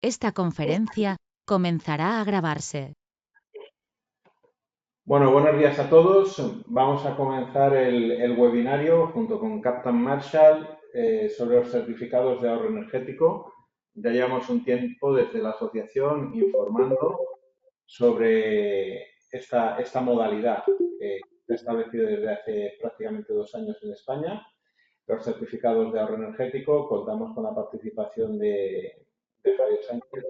Esta conferencia comenzará a grabarse. Bueno, buenos días a todos. Vamos a comenzar el webinario junto con Captain Marshall sobre los certificados de ahorro energético. Ya llevamos un tiempo desde la asociación informando sobre esta modalidad que se ha establecido desde hace prácticamente 2 años en España. Los certificados de ahorro energético, contamos con la participación de Javier Sánchez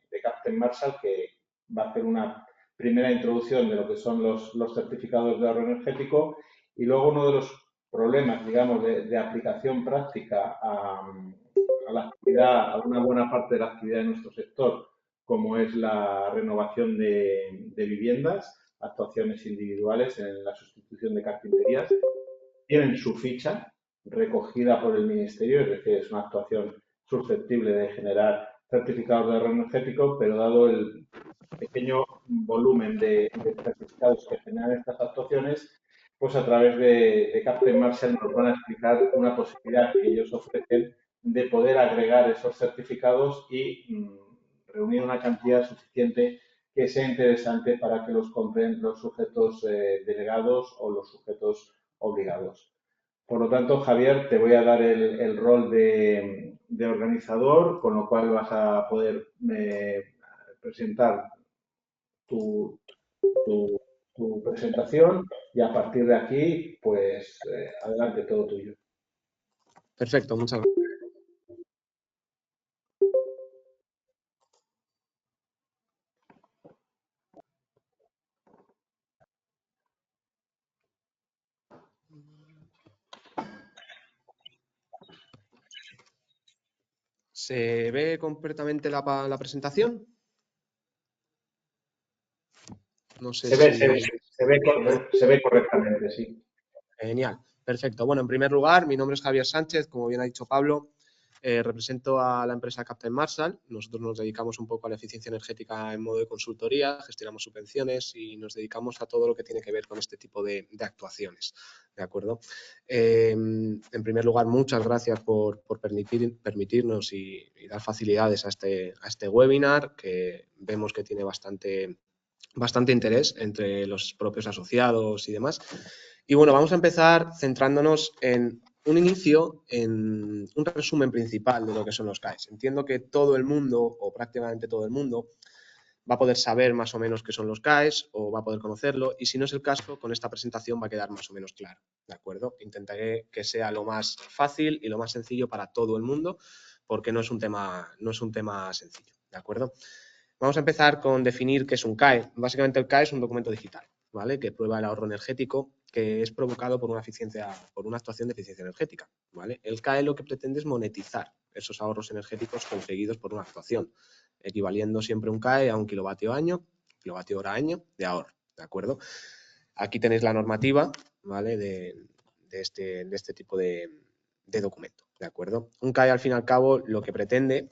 de Captain Marshall, que va a hacer una primera introducción de lo que son los certificados de ahorro energético y luego uno de los problemas, digamos, de aplicación práctica a la actividad, a una buena parte de la actividad de nuestro sector, como es la renovación de viviendas, actuaciones individuales en la sustitución de carpinterías, tienen su ficha recogida por el Ministerio, es decir, es una actuación susceptible de generar certificados de ahorro energético, pero dado el pequeño volumen de certificados que generan estas actuaciones, pues a través de Captain Marshall nos van a explicar una posibilidad que ellos ofrecen de poder agregar esos certificados y reunir una cantidad suficiente que sea interesante para que los compren los sujetos delegados o los sujetos obligados. Por lo tanto, Javier, te voy a dar el rol de organizador, con lo cual vas a poder presentar tu, tu- tu presentación y a partir de aquí, pues adelante, todo tuyo. Perfecto, muchas gracias. ¿Se ve completamente la presentación? No sé Se ve, si... se ve correctamente, sí. Genial, perfecto. Bueno, en primer lugar, mi nombre es Javier Sánchez, como bien ha dicho Pablo, represento a la empresa Captain Marshall. Nosotros nos dedicamos un poco a la eficiencia energética en modo de consultoría, gestionamos subvenciones y nos dedicamos a todo lo que tiene que ver con este tipo de actuaciones, ¿de acuerdo? En primer lugar, muchas gracias por permitirnos y dar facilidades a este webinar, que vemos que tiene bastante interés entre los propios asociados y demás. Y bueno, vamos a empezar centrándonos en un inicio, en un resumen principal de lo que son los CAEs. Entiendo que todo el mundo, o prácticamente todo el mundo, va a poder saber más o menos qué son los CAEs o va a poder conocerlo, y si no es el caso, con esta presentación va a quedar más o menos claro, ¿de acuerdo? Intentaré que sea lo más fácil y lo más sencillo para todo el mundo, porque no es un tema sencillo, ¿de acuerdo? Vamos a empezar con definir qué es un CAE. Básicamente el CAE es un documento digital, ¿vale? Que prueba el ahorro energético que es provocado por una actuación de eficiencia energética, ¿vale? El CAE lo que pretende es monetizar esos ahorros energéticos conseguidos por una actuación, equivaliendo siempre un CAE a un kilovatio hora año de ahorro, ¿de acuerdo? Aquí tenéis la normativa, ¿vale? De este tipo de documento, ¿de acuerdo? Un CAE, al fin y al cabo, lo que pretende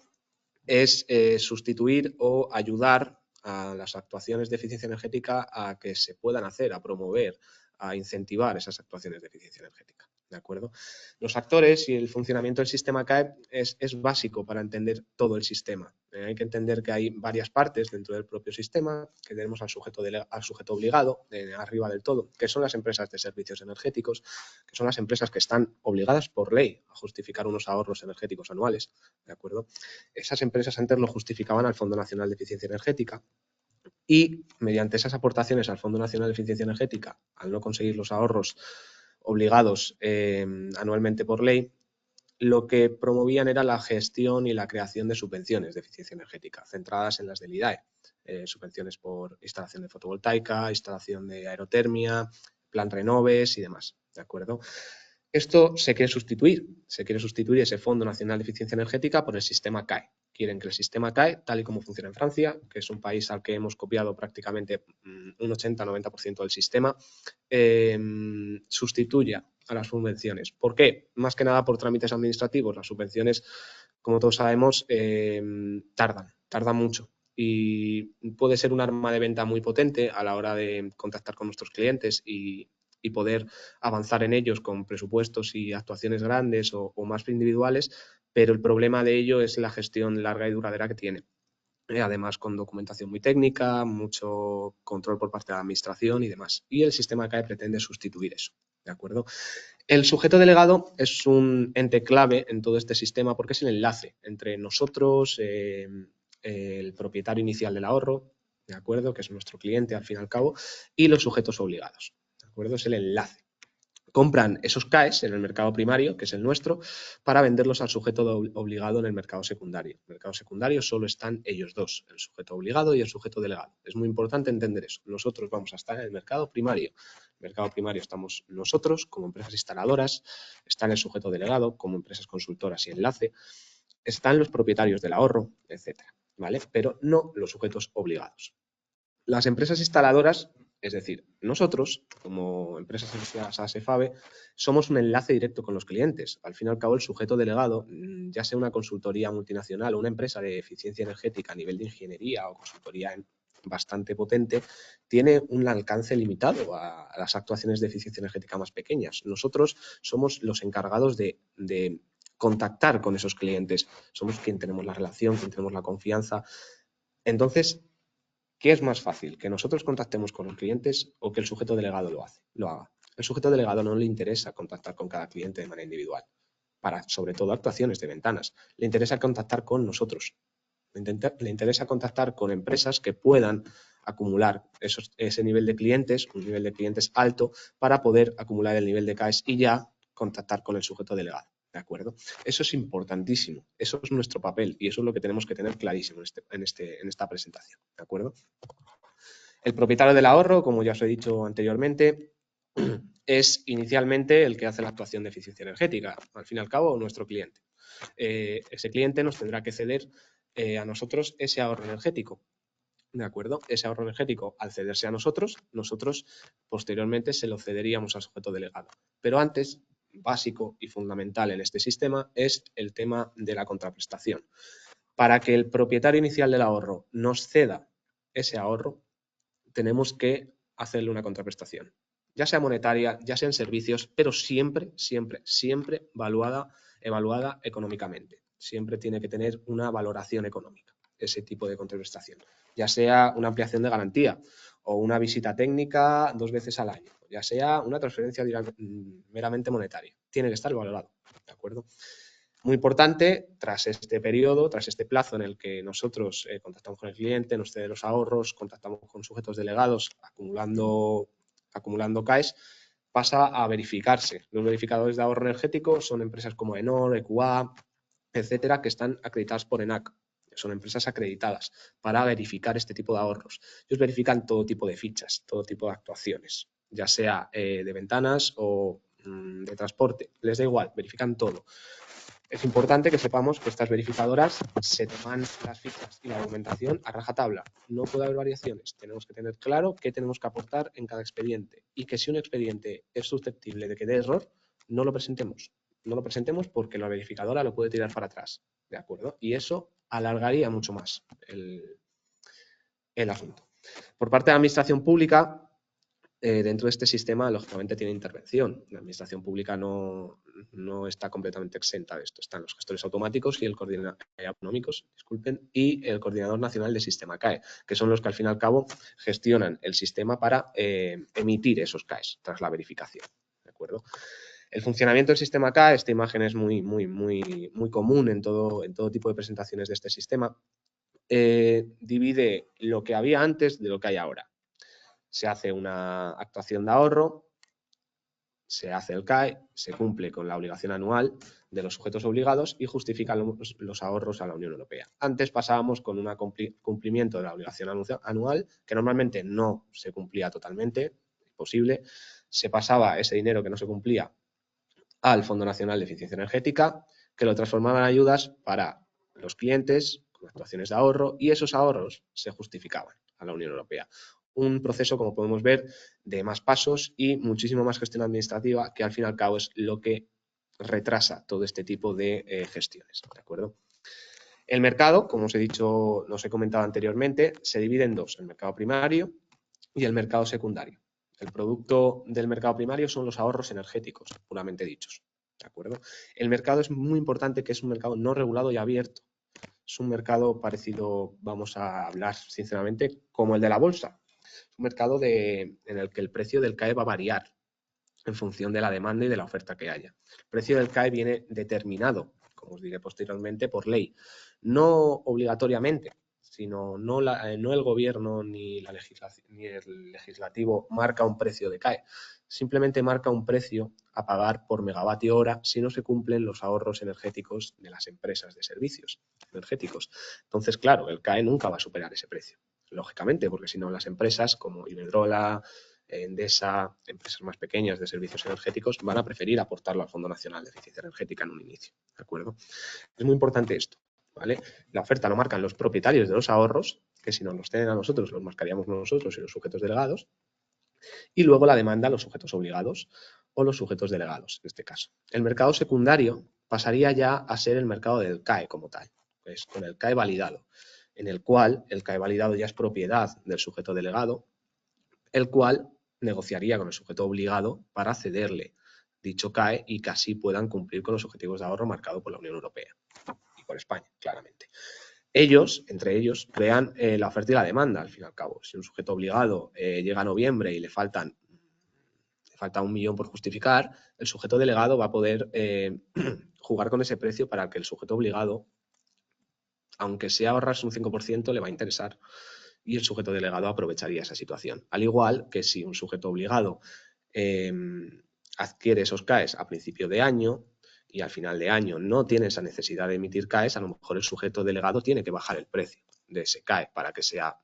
es sustituir o ayudar a las actuaciones de eficiencia energética a que se puedan hacer, a promover, a incentivar esas actuaciones de eficiencia energética, ¿de acuerdo? Los actores y el funcionamiento del sistema CAE es básico para entender todo el sistema. Hay que entender que hay varias partes dentro del propio sistema, que tenemos al sujeto obligado, arriba del todo, que son las empresas de servicios energéticos, que son las empresas que están obligadas por ley a justificar unos ahorros energéticos anuales, ¿de acuerdo? Esas empresas antes lo justificaban al Fondo Nacional de Eficiencia Energética y mediante esas aportaciones al Fondo Nacional de Eficiencia Energética, al no conseguir los ahorros obligados anualmente por ley, lo que promovían era la gestión y la creación de subvenciones de eficiencia energética, centradas en las del IDAE, subvenciones por instalación de fotovoltaica, instalación de aerotermia, plan Renoves y demás, ¿de acuerdo? Esto se quiere sustituir ese Fondo Nacional de Eficiencia Energética por el sistema CAE. Quieren que el sistema CAE, tal y como funciona en Francia, que es un país al que hemos copiado prácticamente un 80-90% del sistema, sustituya a las subvenciones. ¿Por qué? Más que nada por trámites administrativos. Las subvenciones, como todos sabemos, tardan mucho y puede ser un arma de venta muy potente a la hora de contactar con nuestros clientes y poder avanzar en ellos con presupuestos y actuaciones grandes o más individuales, pero el problema de ello es la gestión larga y duradera que tiene. además con documentación muy técnica, mucho control por parte de la administración y demás. Y el sistema CAE pretende sustituir eso, ¿de acuerdo? El sujeto delegado es un ente clave en todo este sistema porque es el enlace entre nosotros, el propietario inicial del ahorro, ¿de acuerdo? Que es nuestro cliente al fin y al cabo, y los sujetos obligados, ¿de acuerdo? Es el enlace. Compran esos CAEs en el mercado primario, que es el nuestro, para venderlos al sujeto obligado en el mercado secundario. En el mercado secundario solo están ellos dos, el sujeto obligado y el sujeto delegado. Es muy importante entender eso. Nosotros vamos a estar en el mercado primario. En el mercado primario estamos nosotros como empresas instaladoras, está el sujeto delegado como empresas consultoras y enlace, están los propietarios del ahorro, etcétera, ¿vale? Pero no los sujetos obligados. Las empresas instaladoras, es decir, nosotros, como empresas asociadas a SEFABE, somos un enlace directo con los clientes. Al fin y al cabo, el sujeto delegado, ya sea una consultoría multinacional o una empresa de eficiencia energética a nivel de ingeniería o consultoría bastante potente, tiene un alcance limitado a las actuaciones de eficiencia energética más pequeñas. Nosotros somos los encargados de contactar con esos clientes. Somos quien tenemos la relación, quien tenemos la confianza. Entonces, ¿qué es más fácil? ¿Que nosotros contactemos con los clientes o que el sujeto delegado lo haga? El sujeto delegado no le interesa contactar con cada cliente de manera individual, para sobre todo actuaciones de ventanas. Le interesa contactar con nosotros. Le interesa contactar con empresas que puedan acumular ese nivel de clientes, un nivel de clientes alto, para poder acumular el nivel de CAEs y ya contactar con el sujeto delegado. ¿De acuerdo? Eso es importantísimo. Eso es nuestro papel y eso es lo que tenemos que tener clarísimo en esta presentación. ¿De acuerdo? El propietario del ahorro, como ya os he dicho anteriormente, es inicialmente el que hace la actuación de eficiencia energética, al fin y al cabo, nuestro cliente. Ese cliente nos tendrá que ceder a nosotros ese ahorro energético. ¿De acuerdo? Ese ahorro energético, al cederse a nosotros posteriormente se lo cederíamos al sujeto delegado. Pero antes, básico y fundamental en este sistema, es el tema de la contraprestación. Para que el propietario inicial del ahorro nos ceda ese ahorro, tenemos que hacerle una contraprestación, ya sea monetaria, ya sea en servicios, pero siempre evaluada económicamente. Siempre tiene que tener una valoración económica ese tipo de contraprestación, ya sea una ampliación de garantía o una visita técnica 2 veces al año, ya sea una transferencia meramente monetaria. Tiene que estar valorado, ¿de acuerdo? Muy importante, tras este periodo, tras este plazo en el que nosotros contactamos con el cliente, nos cede los ahorros, contactamos con sujetos delegados acumulando CAEs, pasa a verificarse. Los verificadores de ahorro energético son empresas como Enor, EQA, etcétera, que están acreditadas por ENAC. Son empresas acreditadas para verificar este tipo de ahorros. Ellos verifican todo tipo de fichas, todo tipo de actuaciones, ya sea de ventanas o de transporte. Les da igual, verifican todo. Es importante que sepamos que estas verificadoras se toman las fichas y la documentación a rajatabla. No puede haber variaciones. Tenemos que tener claro qué tenemos que aportar en cada expediente y que si un expediente es susceptible de que dé error, no lo presentemos. No lo presentemos porque la verificadora lo puede tirar para atrás. ¿De acuerdo? Y eso alargaría mucho más el asunto. Por parte de la administración pública, dentro de este sistema, lógicamente, tiene intervención. La administración pública no está completamente exenta de esto. Están los gestores automáticos y el coordinador autonómicos, y el coordinador nacional de sistema CAE, que son los que al fin y al cabo gestionan el sistema para emitir esos CAEs tras la verificación. ¿De acuerdo? El funcionamiento del sistema CAE, esta imagen es muy común en todo tipo de presentaciones de este sistema, divide lo que había antes de lo que hay ahora. Se hace una actuación de ahorro, se hace el CAE, se cumple con la obligación anual de los sujetos obligados y justifican los ahorros a la Unión Europea. Antes pasábamos con un cumplimiento de la obligación anual, que normalmente no se cumplía totalmente, imposible. Se pasaba ese dinero que no se cumplía al Fondo Nacional de Eficiencia Energética, que lo transformaba en ayudas para los clientes con actuaciones de ahorro, y esos ahorros se justificaban a la Unión Europea. Un proceso, como podemos ver, de más pasos y muchísimo más gestión administrativa, que al fin y al cabo es lo que retrasa todo este tipo de gestiones. ¿De acuerdo? El mercado, como os he dicho, os he comentado anteriormente, se divide en dos: el mercado primario y el mercado secundario. El producto del mercado primario son los ahorros energéticos, puramente dichos. ¿De acuerdo? El mercado es muy importante, que es un mercado no regulado y abierto. Es un mercado parecido, vamos a hablar sinceramente, como el de la bolsa. Es un mercado en el que el precio del CAE va a variar en función de la demanda y de la oferta que haya. El precio del CAE viene determinado, como os diré posteriormente, por ley. No obligatoriamente, sino no el gobierno ni el legislativo marca un precio de CAE. Simplemente marca un precio a pagar por megavatio hora si no se cumplen los ahorros energéticos de las empresas de servicios energéticos. Entonces, claro, el CAE nunca va a superar ese precio, lógicamente, porque si no las empresas como Iberdrola, Endesa, empresas más pequeñas de servicios energéticos, van a preferir aportarlo al Fondo Nacional de Eficiencia Energética en un inicio, ¿de acuerdo? Es muy importante esto, ¿vale? La oferta lo marcan los propietarios de los ahorros, que si nos los tienen a nosotros, los marcaríamos nosotros y los sujetos delegados, y luego la demanda los sujetos obligados o los sujetos delegados, en este caso. El mercado secundario pasaría ya a ser el mercado del CAE como tal, pues con el CAE validado, en el cual el CAE validado ya es propiedad del sujeto delegado, el cual negociaría con el sujeto obligado para cederle dicho CAE y que así puedan cumplir con los objetivos de ahorro marcados por la Unión Europea y por España, claramente. Ellos, entre ellos, crean la oferta y la demanda, al fin y al cabo. Si un sujeto obligado llega a noviembre y le falta 1 millón por justificar, el sujeto delegado va a poder jugar con ese precio para que el sujeto obligado, aunque sea ahorrarse un 5%, le va a interesar y el sujeto delegado aprovecharía esa situación. Al igual que si un sujeto obligado adquiere esos CAEs a principio de año y al final de año no tiene esa necesidad de emitir CAEs, a lo mejor el sujeto delegado tiene que bajar el precio de ese CAE para que sea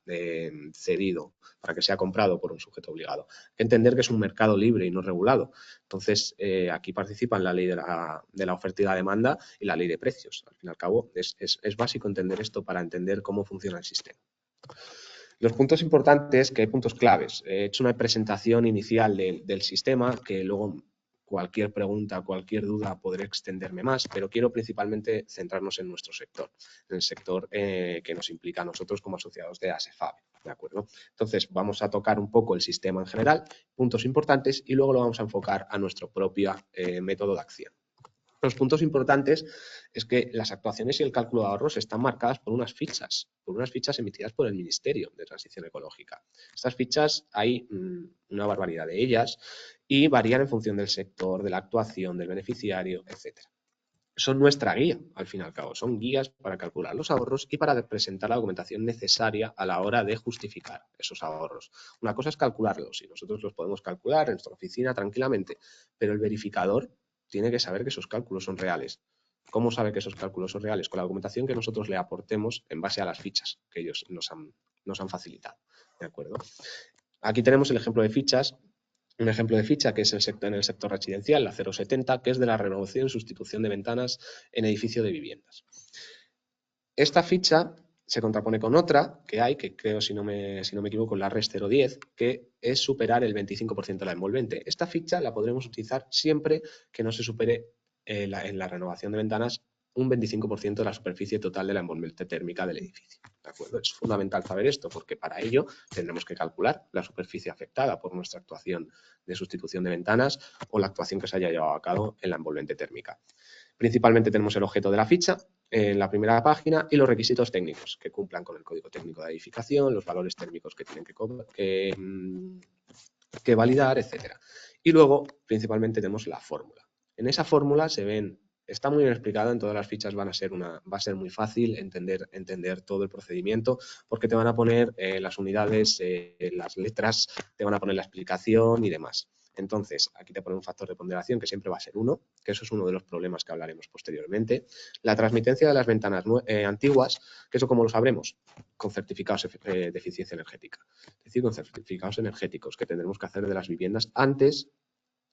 cedido, para que sea comprado por un sujeto obligado. Hay que entender que es un mercado libre y no regulado. Entonces, aquí participan la ley de la oferta y la demanda y la ley de precios. Al fin y al cabo, es básico entender esto para entender cómo funciona el sistema. Los puntos importantes, que hay puntos claves. He hecho una presentación inicial del sistema, que luego cualquier pregunta, cualquier duda podré extenderme más, pero quiero principalmente centrarnos en nuestro sector, en el sector que nos implica a nosotros como asociados de ASEFAB, ¿de acuerdo? Entonces, vamos a tocar un poco el sistema en general, puntos importantes, y luego lo vamos a enfocar a nuestro propio método de acción. Los puntos importantes es que las actuaciones y el cálculo de ahorros están marcadas por unas fichas emitidas por el Ministerio de Transición Ecológica. Estas fichas hay una barbaridad de ellas y varían en función del sector, de la actuación, del beneficiario, etc. Son nuestra guía, al fin y al cabo. Son guías para calcular los ahorros y para presentar la documentación necesaria a la hora de justificar esos ahorros. Una cosa es calcularlos y nosotros los podemos calcular en nuestra oficina tranquilamente, pero el verificador tiene que saber que esos cálculos son reales. ¿Cómo sabe que esos cálculos son reales? Con la documentación que nosotros le aportemos en base a las fichas que ellos nos han facilitado. ¿De acuerdo? Aquí tenemos el ejemplo de fichas. Un ejemplo de ficha que es en el sector residencial, la 070, que es de la renovación y sustitución de ventanas en edificio de viviendas. Esta ficha se contrapone con otra que hay, que creo, si no me equivoco, la RES 010, que es superar el 25% de la envolvente. Esta ficha la podremos utilizar siempre que no se supere en la renovación de ventanas un 25% de la superficie total de la envolvente térmica del edificio. ¿De acuerdo? Es fundamental saber esto porque para ello tendremos que calcular la superficie afectada por nuestra actuación de sustitución de ventanas o la actuación que se haya llevado a cabo en la envolvente térmica. Principalmente tenemos el objeto de la ficha en la primera página y los requisitos técnicos que cumplan con el código técnico de edificación, los valores térmicos que tienen que validar, etc. Y luego, principalmente, tenemos la fórmula. En esa fórmula está muy bien explicada, en todas las fichas va a ser muy fácil entender todo el procedimiento porque te van a poner las unidades, las letras, te van a poner la explicación y demás. Entonces, aquí te pone un factor de ponderación que siempre va a ser 1, que eso es uno de los problemas que hablaremos posteriormente. La transmitencia de las ventanas antiguas, que eso ¿cómo lo sabremos? Con certificados de eficiencia energética. Es decir, con certificados energéticos que tendremos que hacer de las viviendas antes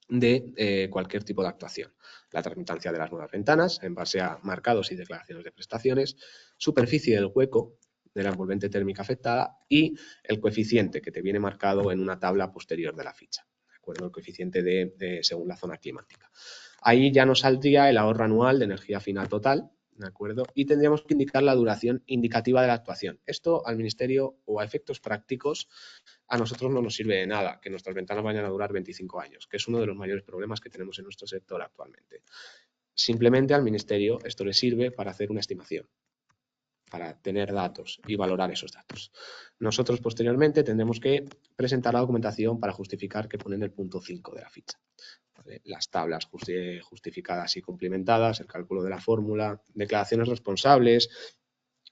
de cualquier tipo de actuación. La transmitancia de las nuevas ventanas en base a marcados y declaraciones de prestaciones, superficie del hueco de la envolvente térmica afectada y el coeficiente que te viene marcado en una tabla posterior de la ficha. ¿De acuerdo? El coeficiente según la zona climática. Ahí ya nos saldría el ahorro anual de energía final total, ¿de acuerdo? Y tendríamos que indicar la duración indicativa de la actuación. Esto al Ministerio o a efectos prácticos a nosotros no nos sirve de nada que nuestras ventanas vayan a durar 25 años, que es uno de los mayores problemas que tenemos en nuestro sector actualmente. Simplemente al Ministerio esto le sirve para hacer una estimación. para tener datos y valorar esos datos. Nosotros posteriormente tendremos que presentar la documentación para justificar que ponen el punto 5 de la ficha. ¿Vale? Las tablas justificadas y complementadas, el cálculo de la fórmula, declaraciones responsables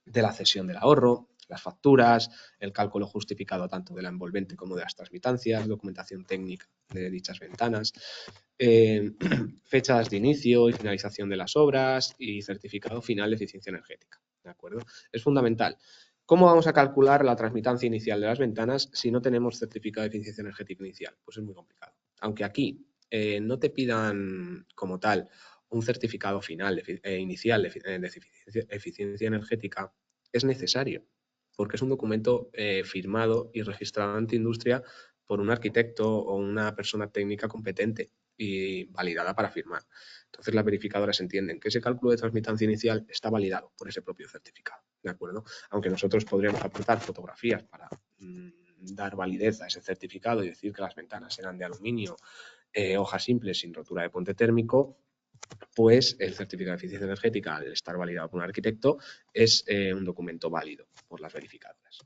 de la cesión del ahorro, las facturas, el cálculo justificado tanto de la envolvente como de las transmitancias, documentación técnica de dichas ventanas, fechas de inicio y finalización de las obras y certificado final de eficiencia energética. ¿De acuerdo? Es fundamental. ¿Cómo vamos a calcular la transmitancia inicial de las ventanas si no tenemos certificado de eficiencia energética inicial? Pues es muy complicado. Aunque aquí no te pidan como tal un certificado final inicial de eficiencia energética, es necesario, porque es un documento firmado y registrado ante industria por un arquitecto o una persona técnica competente y validada para firmar. Entonces las verificadoras entienden que ese cálculo de transmitancia inicial está validado por ese propio certificado, ¿de acuerdo? Aunque nosotros podríamos aportar fotografías para dar validez a ese certificado y decir que las ventanas eran de aluminio, hojas simples sin rotura de puente térmico, pues el certificado de eficiencia energética, al estar validado por un arquitecto, es un documento válido por las verificadoras.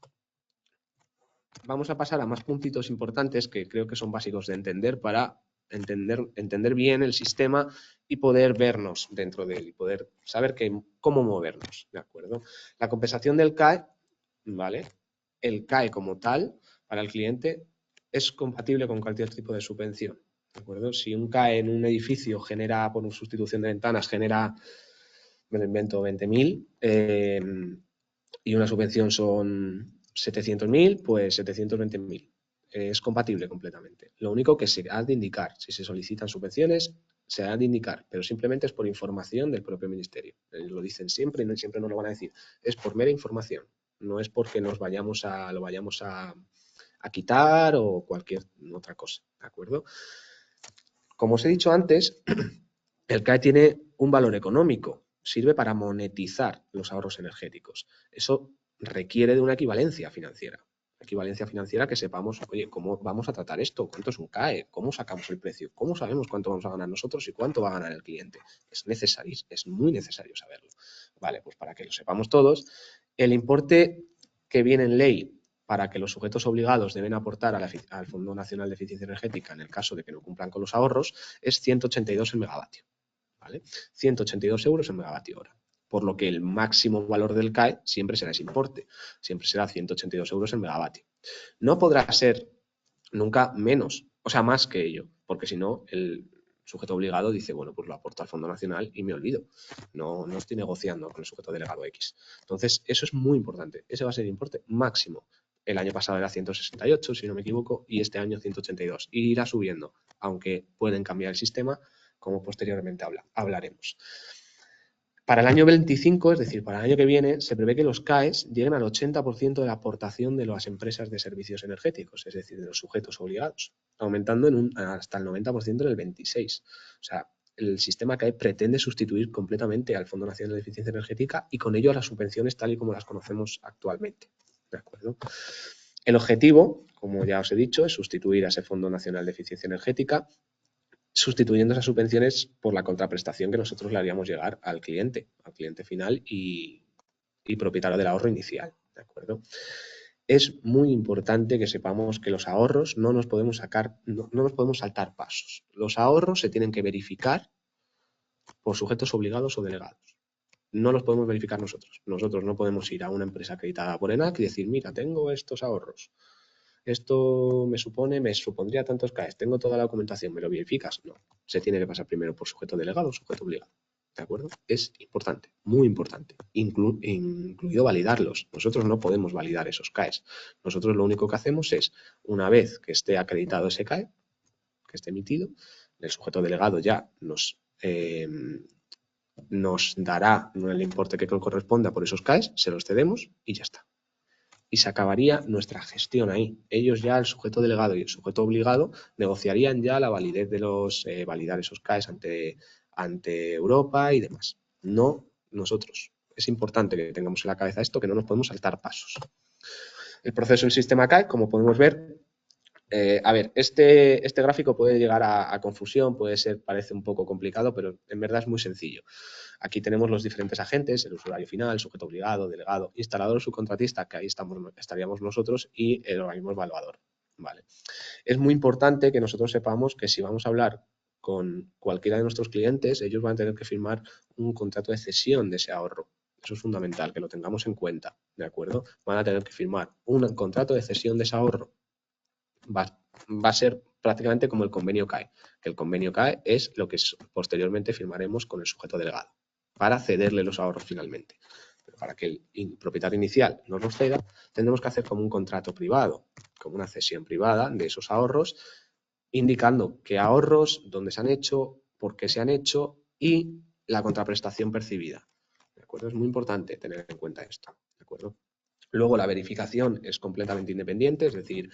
Vamos a pasar a más puntitos importantes que creo que son básicos de entender para entender bien el sistema y poder vernos dentro de él y poder saber cómo movernos, ¿de acuerdo? La compensación del CAE, ¿vale? El CAE como tal, para el cliente, es compatible con cualquier tipo de subvención, ¿de acuerdo? Si un CAE en un edificio genera, por sustitución de ventanas, genera, me lo invento, 20.000 y una subvención son 700.000, pues 720.000. Es compatible completamente. Lo único que se ha de indicar, si se solicitan subvenciones, se ha de indicar, pero simplemente es por información del propio ministerio. Lo dicen siempre y siempre nos lo van a decir. Es por mera información, no es porque lo vayamos a quitar o cualquier otra cosa, ¿de acuerdo? Como os he dicho antes, el CAE tiene un valor económico, sirve para monetizar los ahorros energéticos. Eso requiere de una equivalencia financiera. Equivalencia financiera que sepamos, oye, ¿cómo vamos a tratar esto? ¿Cuánto es un CAE? ¿Cómo sacamos el precio? ¿Cómo sabemos cuánto vamos a ganar nosotros y cuánto va a ganar el cliente? Es necesario, es muy necesario saberlo. Vale, pues para que lo sepamos todos, el importe que viene en ley para que los sujetos obligados deben aportar al Fondo Nacional de Eficiencia Energética en el caso de que no cumplan con los ahorros es 182 el megavatio. ¿Vale? 182 euros el megavatio hora. Por lo que el máximo valor del CAE siempre será ese importe. Siempre será 182 euros el megavatio. No podrá ser nunca menos, o sea, más que ello, porque si no, el sujeto obligado dice, bueno, pues lo aporto al Fondo Nacional y me olvido. No estoy negociando con el sujeto delegado X. Entonces, eso es muy importante. Ese va a ser el importe máximo. El año pasado era 168, si no me equivoco, y este año 182. Y irá subiendo, aunque pueden cambiar el sistema, como posteriormente hablaremos. Para el año 25, es decir, para el año que viene, se prevé que los CAEs lleguen al 80% de la aportación de las empresas de servicios energéticos, es decir, de los sujetos obligados, aumentando hasta el 90% en el 26. O sea, el sistema CAE pretende sustituir completamente al Fondo Nacional de Eficiencia Energética y con ello a las subvenciones tal y como las conocemos actualmente. ¿De acuerdo? El objetivo, como ya os he dicho, es sustituir a ese Fondo Nacional de Eficiencia Energética, sustituyendo esas subvenciones por la contraprestación que nosotros le haríamos llegar al cliente final y propietario del ahorro inicial, ¿de acuerdo? Es muy importante que sepamos que los ahorros no nos podemos saltar pasos. Los ahorros se tienen que verificar por sujetos obligados o delegados. No los podemos verificar nosotros. Nosotros no podemos ir a una empresa acreditada por ENAC y decir, mira, tengo estos ahorros. Esto me supondría tantos CAEs, tengo toda la documentación, ¿me lo verificas? No, se tiene que pasar primero por sujeto delegado o sujeto obligado, ¿de acuerdo? Es importante, muy importante, incluido validarlos. Nosotros no podemos validar esos CAEs. Nosotros lo único que hacemos es, una vez que esté acreditado ese CAE, que esté emitido, el sujeto delegado ya nos dará el importe que corresponda por esos CAEs, se los cedemos y ya está. Y se acabaría nuestra gestión ahí. Ellos ya, el sujeto delegado y el sujeto obligado, negociarían ya la validez de validar esos CAEs ante Europa y demás. No nosotros. Es importante que tengamos en la cabeza esto, que no nos podemos saltar pasos. El proceso del sistema CAE, como podemos ver, A ver, este gráfico puede llegar a confusión, parece un poco complicado, pero en verdad es muy sencillo. Aquí tenemos los diferentes agentes, el usuario final, sujeto obligado, delegado, instalador o subcontratista, que ahí estaríamos nosotros, y el organismo evaluador. ¿Vale? Es muy importante que nosotros sepamos que si vamos a hablar con cualquiera de nuestros clientes, ellos van a tener que firmar un contrato de cesión de ese ahorro. Eso es fundamental, que lo tengamos en cuenta, ¿de acuerdo? Van a tener que firmar un contrato de cesión de ese ahorro. Va a ser prácticamente como el convenio CAE, que el convenio CAE es lo que posteriormente firmaremos con el sujeto delegado para cederle los ahorros finalmente. Pero para que el propietario inicial no nos ceda, tendremos que hacer como un contrato privado, como una cesión privada de esos ahorros, indicando qué ahorros, dónde se han hecho, por qué se han hecho y la contraprestación percibida. ¿De acuerdo? Es muy importante tener en cuenta esto. ¿De acuerdo? Luego la verificación es completamente independiente, es decir,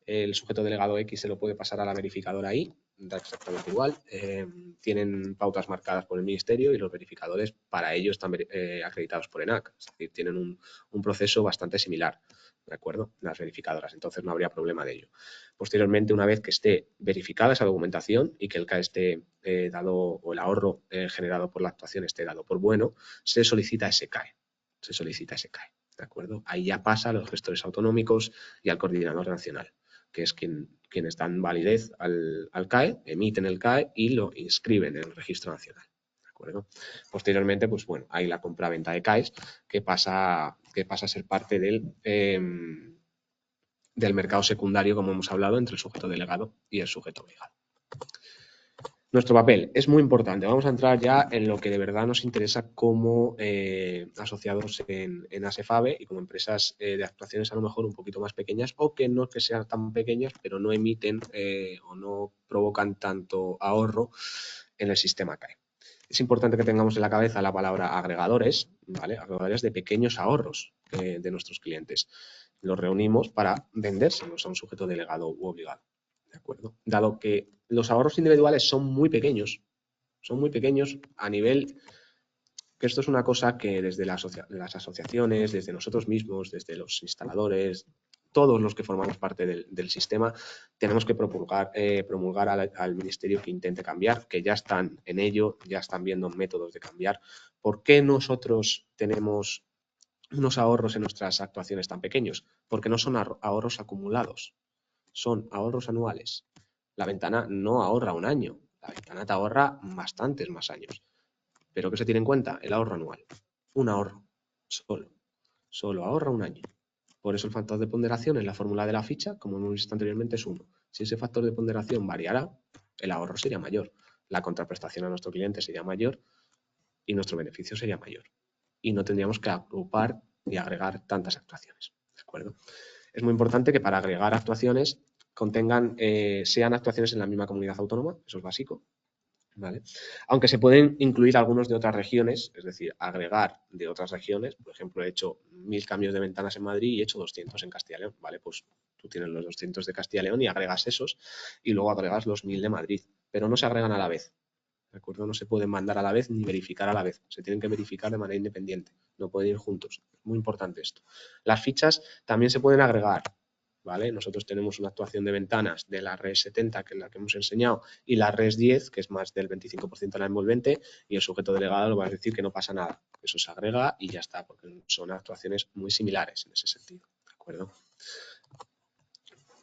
el sujeto delegado X se lo puede pasar a la verificadora Y, da exactamente igual. Tienen pautas marcadas por el Ministerio y los verificadores para ello están acreditados por ENAC, es decir, tienen un proceso bastante similar, ¿de acuerdo? Las verificadoras, entonces no habría problema de ello. Posteriormente, una vez que esté verificada esa documentación y que el CAE esté dado, o el ahorro generado por la actuación esté dado por bueno, se solicita ese CAE. ¿De acuerdo? Ahí ya pasa a los gestores autonómicos y al coordinador nacional, que es quienes dan validez al CAE, emiten el CAE y lo inscriben en el registro nacional. ¿De acuerdo? Posteriormente, pues bueno, hay la compra-venta de CAEs que pasa a ser parte del mercado secundario, como hemos hablado, entre el sujeto delegado y el sujeto obligado. Nuestro papel es muy importante. Vamos a entrar ya en lo que de verdad nos interesa como asociados en ASEFABE y como empresas de actuaciones a lo mejor un poquito más pequeñas o que no que sean tan pequeñas, pero no emiten o no provocan tanto ahorro en el sistema CAE. Es importante que tengamos en la cabeza la palabra agregadores, ¿vale? Agregadores de pequeños ahorros de nuestros clientes. Los reunimos para vendérselos a un sujeto delegado u obligado. ¿De acuerdo? Dado que los ahorros individuales son muy pequeños a nivel que esto es una cosa que desde las asociaciones, desde nosotros mismos, desde los instaladores, todos los que formamos parte del sistema, tenemos que promulgar al ministerio que intente cambiar, que ya están en ello, ya están viendo métodos de cambiar. ¿Por qué nosotros tenemos unos ahorros en nuestras actuaciones tan pequeños? Porque no son ahorros acumulados, son ahorros anuales. La ventana no ahorra un año, la ventana te ahorra bastantes más años. ¿Pero qué se tiene en cuenta? El ahorro anual. Un ahorro, solo ahorra un año. Por eso el factor de ponderación en la fórmula de la ficha, como hemos visto anteriormente, es 1. Si ese factor de ponderación variará, el ahorro sería mayor. La contraprestación a nuestro cliente sería mayor y nuestro beneficio sería mayor. Y no tendríamos que agrupar y agregar tantas actuaciones. ¿De acuerdo? Es muy importante que para agregar actuaciones sean actuaciones en la misma comunidad autónoma, eso es básico, ¿vale? Aunque se pueden incluir algunos de otras regiones, es decir, agregar de otras regiones. Por ejemplo, he hecho 1000 cambios de ventanas en Madrid y he hecho 200 en Castilla y León, ¿vale? Pues tú tienes los 200 de Castilla y León y agregas esos y luego agregas los 1000 de Madrid, pero no se agregan a la vez, ¿de acuerdo? No se pueden mandar a la vez ni verificar a la vez, se tienen que verificar de manera independiente, no pueden ir juntos. Es muy importante esto. Las fichas también se pueden agregar, ¿vale? Nosotros tenemos una actuación de ventanas de la RES 70, que es la que hemos enseñado, y la RES 10, que es más del 25% de la envolvente, y el sujeto delegado lo va a decir que no pasa nada. Eso se agrega y ya está, porque son actuaciones muy similares en ese sentido, ¿de acuerdo?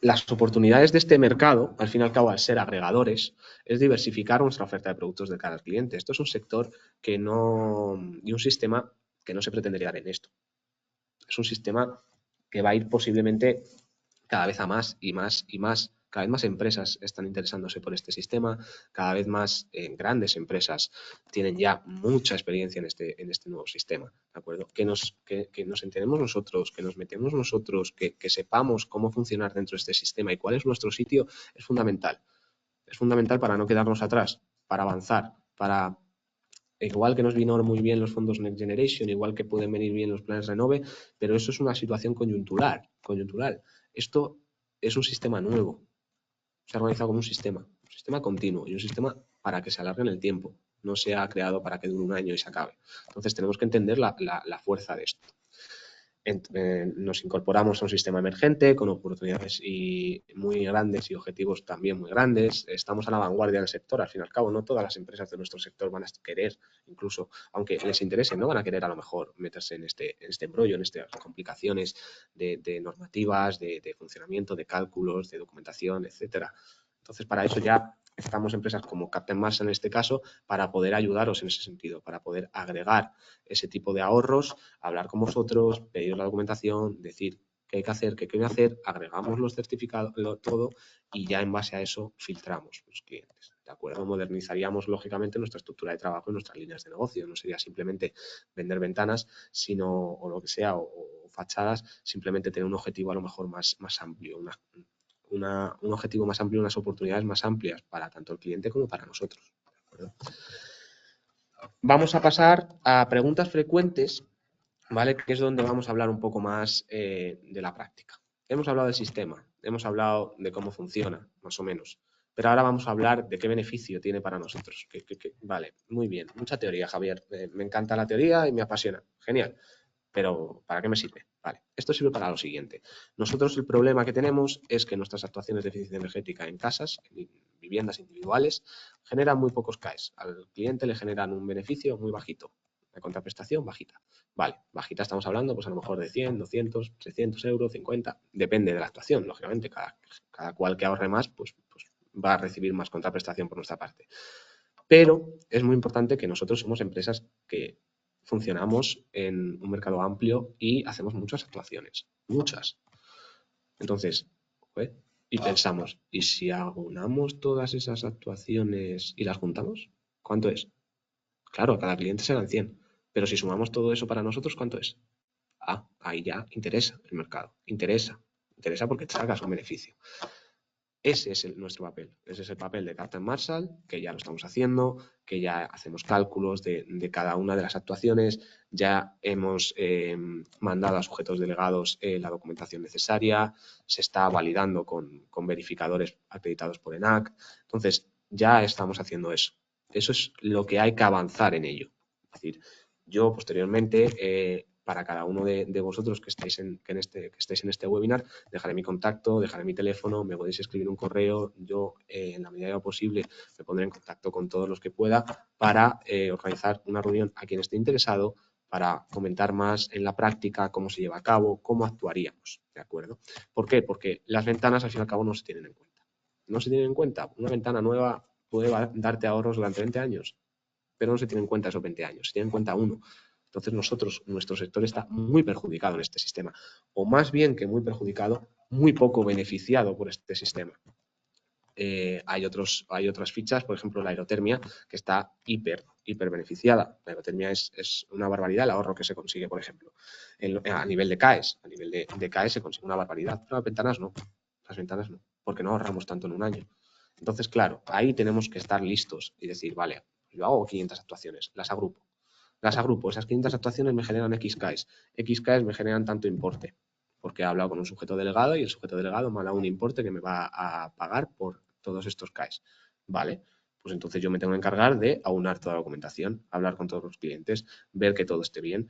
Las oportunidades de este mercado, al fin y al cabo, al ser agregadores, es diversificar nuestra oferta de productos de cara al cliente. Esto es un sector y un sistema que no se pretendería dar en esto. Es un sistema que va a ir posiblemente cada vez a más y más y más. Cada vez más empresas están interesándose por este sistema, cada vez más grandes empresas tienen ya mucha experiencia en este nuevo sistema, ¿de acuerdo? Que nos enteremos nosotros, que nos metemos nosotros, que sepamos cómo funcionar dentro de este sistema y cuál es nuestro sitio, es fundamental. Es fundamental para no quedarnos atrás, para avanzar, para... Igual que nos vino muy bien los fondos Next Generation, igual que pueden venir bien los planes Renove, pero eso es una situación coyuntural. Esto es un sistema nuevo. Se ha organizado como un sistema continuo y un sistema para que se alargue en el tiempo. No se ha creado para que dure un año y se acabe. Entonces tenemos que entender la fuerza de esto. nos incorporamos a un sistema emergente con oportunidades muy grandes y objetivos también muy grandes. Estamos a la vanguardia del sector, al fin y al cabo. No todas las empresas de nuestro sector van a querer, incluso aunque les interese, no van a querer a lo mejor meterse en este embrollo, en estas complicaciones de normativas, de funcionamiento, de cálculos, de documentación, etcétera. Entonces, para eso ya estamos empresas como Captain Marshall en este caso para poder ayudaros en ese sentido, para poder agregar ese tipo de ahorros, hablar con vosotros, pedir la documentación, decir qué hay que hacer, qué hay que hacer, agregamos los certificados, todo y ya en base a eso filtramos los clientes. ¿De acuerdo? Modernizaríamos lógicamente nuestra estructura de trabajo y nuestras líneas de negocio. No sería simplemente vender ventanas, sino, o lo que sea, o fachadas, simplemente tener un objetivo a lo mejor más amplio, un objetivo más amplio, unas oportunidades más amplias para tanto el cliente como para nosotros. ¿De acuerdo? Vamos a pasar a preguntas frecuentes, ¿vale? Que es donde vamos a hablar un poco más de la práctica. Hemos hablado del sistema, hemos hablado de cómo funciona, más o menos. Pero ahora vamos a hablar de qué beneficio tiene para nosotros. Vale, muy bien. Mucha teoría, Javier. Me encanta la teoría y me apasiona. Genial. Pero, ¿para qué me sirve? Vale, esto sirve para lo siguiente. Nosotros el problema que tenemos es que nuestras actuaciones de eficiencia energética en casas, en viviendas individuales, generan muy pocos CAEs. Al cliente le generan un beneficio muy bajito. La contraprestación bajita. Vale, bajita estamos hablando pues a lo mejor de 100, 200, 300 euros, 50. Depende de la actuación, lógicamente. Cada cual que ahorre más, pues va a recibir más contraprestación por nuestra parte. Pero es muy importante que nosotros somos empresas que funcionamos en un mercado amplio y hacemos muchas actuaciones, muchas. Entonces, y pensamos, ¿y si aunamos todas esas actuaciones y las juntamos? ¿Cuánto es? Claro, a cada cliente serán 100, pero si sumamos todo eso para nosotros, ¿cuánto es? Ah, ahí ya interesa el mercado, interesa porque te sacas un beneficio. Ese es nuestro papel, ese es el papel de Captain Marshall, que ya lo estamos haciendo, que ya hacemos cálculos de cada una de las actuaciones, ya hemos mandado a sujetos delegados la documentación necesaria, se está validando con verificadores acreditados por ENAC, entonces ya estamos haciendo eso. Eso es lo que hay que avanzar en ello. Es decir, yo posteriormente, para cada uno de vosotros que estéis en este webinar, dejaré mi contacto, dejaré mi teléfono, me podéis escribir un correo, yo en la medida de lo posible me pondré en contacto con todos los que pueda para organizar una reunión a quien esté interesado para comentar más en la práctica cómo se lleva a cabo, cómo actuaríamos, ¿de acuerdo? ¿Por qué? Porque las ventanas al fin y al cabo no se tienen en cuenta. No se tienen en cuenta. Una ventana nueva puede darte ahorros durante 20 años, pero no se tiene en cuenta esos 20 años, se tiene en cuenta uno. Entonces nuestro sector está muy perjudicado en este sistema, o más bien que muy perjudicado, muy poco beneficiado por este sistema. Hay otras fichas, por ejemplo la aerotermia, que está hiper beneficiada. La aerotermia es una barbaridad el ahorro que se consigue, por ejemplo. A nivel de CAES, se consigue una barbaridad, pero las ventanas no, porque no ahorramos tanto en un año. Entonces, claro, ahí tenemos que estar listos y decir, vale, yo hago 500 actuaciones, las agrupo, esas 500 actuaciones me generan X CAEs me generan tanto importe, porque he hablado con un sujeto delegado y el sujeto delegado me ha dado un importe que me va a pagar por todos estos CAEs. Vale, pues entonces yo me tengo que encargar de aunar toda la documentación, hablar con todos los clientes, ver que todo esté bien.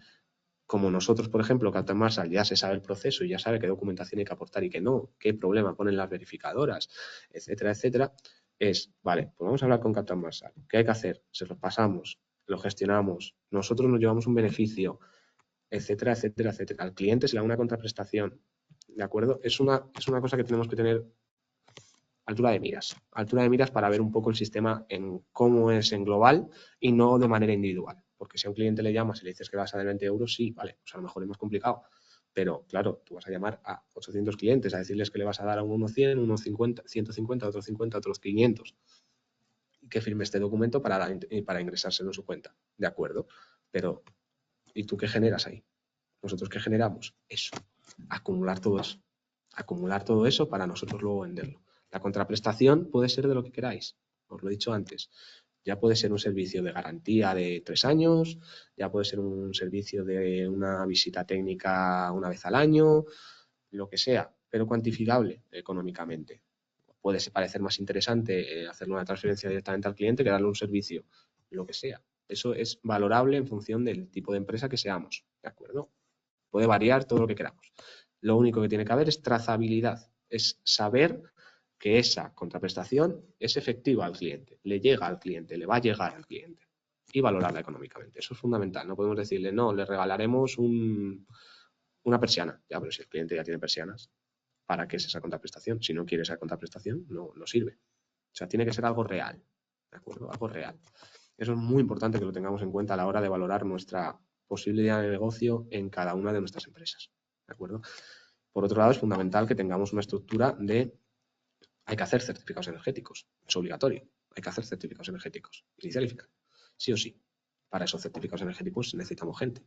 Como nosotros, por ejemplo, Captain Marshall ya se sabe el proceso y ya sabe qué documentación hay que aportar y qué no, qué problema ponen las verificadoras, etcétera, etcétera, vale, pues vamos a hablar con Captain Marshall. ¿Qué hay que hacer? Se los pasamos, lo gestionamos, nosotros nos llevamos un beneficio, etcétera, etcétera, etcétera. Al cliente se le da una contraprestación, ¿de acuerdo? Es una cosa que tenemos que tener altura de miras para ver un poco el sistema en cómo es en global y no de manera individual. Porque si a un cliente le llamas y le dices que vas a dar 20 euros, sí, vale, pues a lo mejor es más complicado. Pero claro, tú vas a llamar a 800 clientes a decirles que le vas a dar a uno 100, uno 50, 150, otros 50, otros 500. Y que firme este documento para ingresárselo en su cuenta. ¿De acuerdo? Pero, ¿y tú qué generas ahí? ¿Nosotros qué generamos? Eso. Acumular todo eso. Acumular todo eso para nosotros luego venderlo. La contraprestación puede ser de lo que queráis, os lo he dicho antes. Ya puede ser un servicio de garantía de 3 años, ya puede ser un servicio de una visita técnica una vez al año, lo que sea, pero cuantificable económicamente. Puede parecer más interesante hacerle una transferencia directamente al cliente que darle un servicio, lo que sea. Eso es valorable en función del tipo de empresa que seamos, ¿de acuerdo? puede variar todo lo que queramos. Lo único que tiene que haber es trazabilidad, es saber que esa contraprestación es efectiva al cliente, le llega al cliente, le va a llegar al cliente y valorarla económicamente. Eso es fundamental. No podemos decirle, no, le regalaremos una persiana. Ya, pero si el cliente ya tiene persianas, ¿para qué es esa contraprestación? Si no quiere esa contraprestación, no sirve. O sea, tiene que ser algo real, ¿de acuerdo? Algo real. Eso es muy importante que lo tengamos en cuenta a la hora de valorar nuestra posibilidad de negocio en cada una de nuestras empresas, ¿de acuerdo? Por otro lado, es fundamental que tengamos una estructura de hay que hacer certificados energéticos, es obligatorio, hay que hacer certificados energéticos, inicial y final, sí o sí. Para esos certificados energéticos necesitamos gente.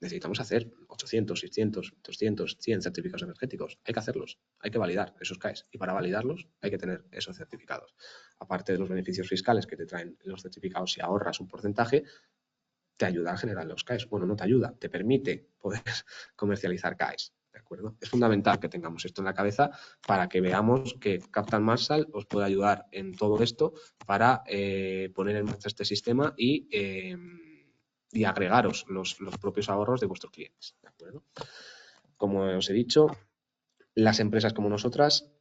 Necesitamos hacer 800, 600, 200, 100 certificados energéticos. Hay que hacerlos, hay que validar esos CAEs. Y para validarlos hay que tener esos certificados. Aparte de los beneficios fiscales que te traen los certificados, si ahorras un porcentaje, te ayuda a generar los CAEs. Bueno, no te ayuda, te permite poder comercializar CAEs. ¿De acuerdo? Es fundamental que tengamos esto en la cabeza para que veamos que Captain Marshall os puede ayudar en todo esto para poner en marcha este sistema y agregaros los propios ahorros de vuestros clientes. ¿De acuerdo? Como os he dicho, las empresas como nosotras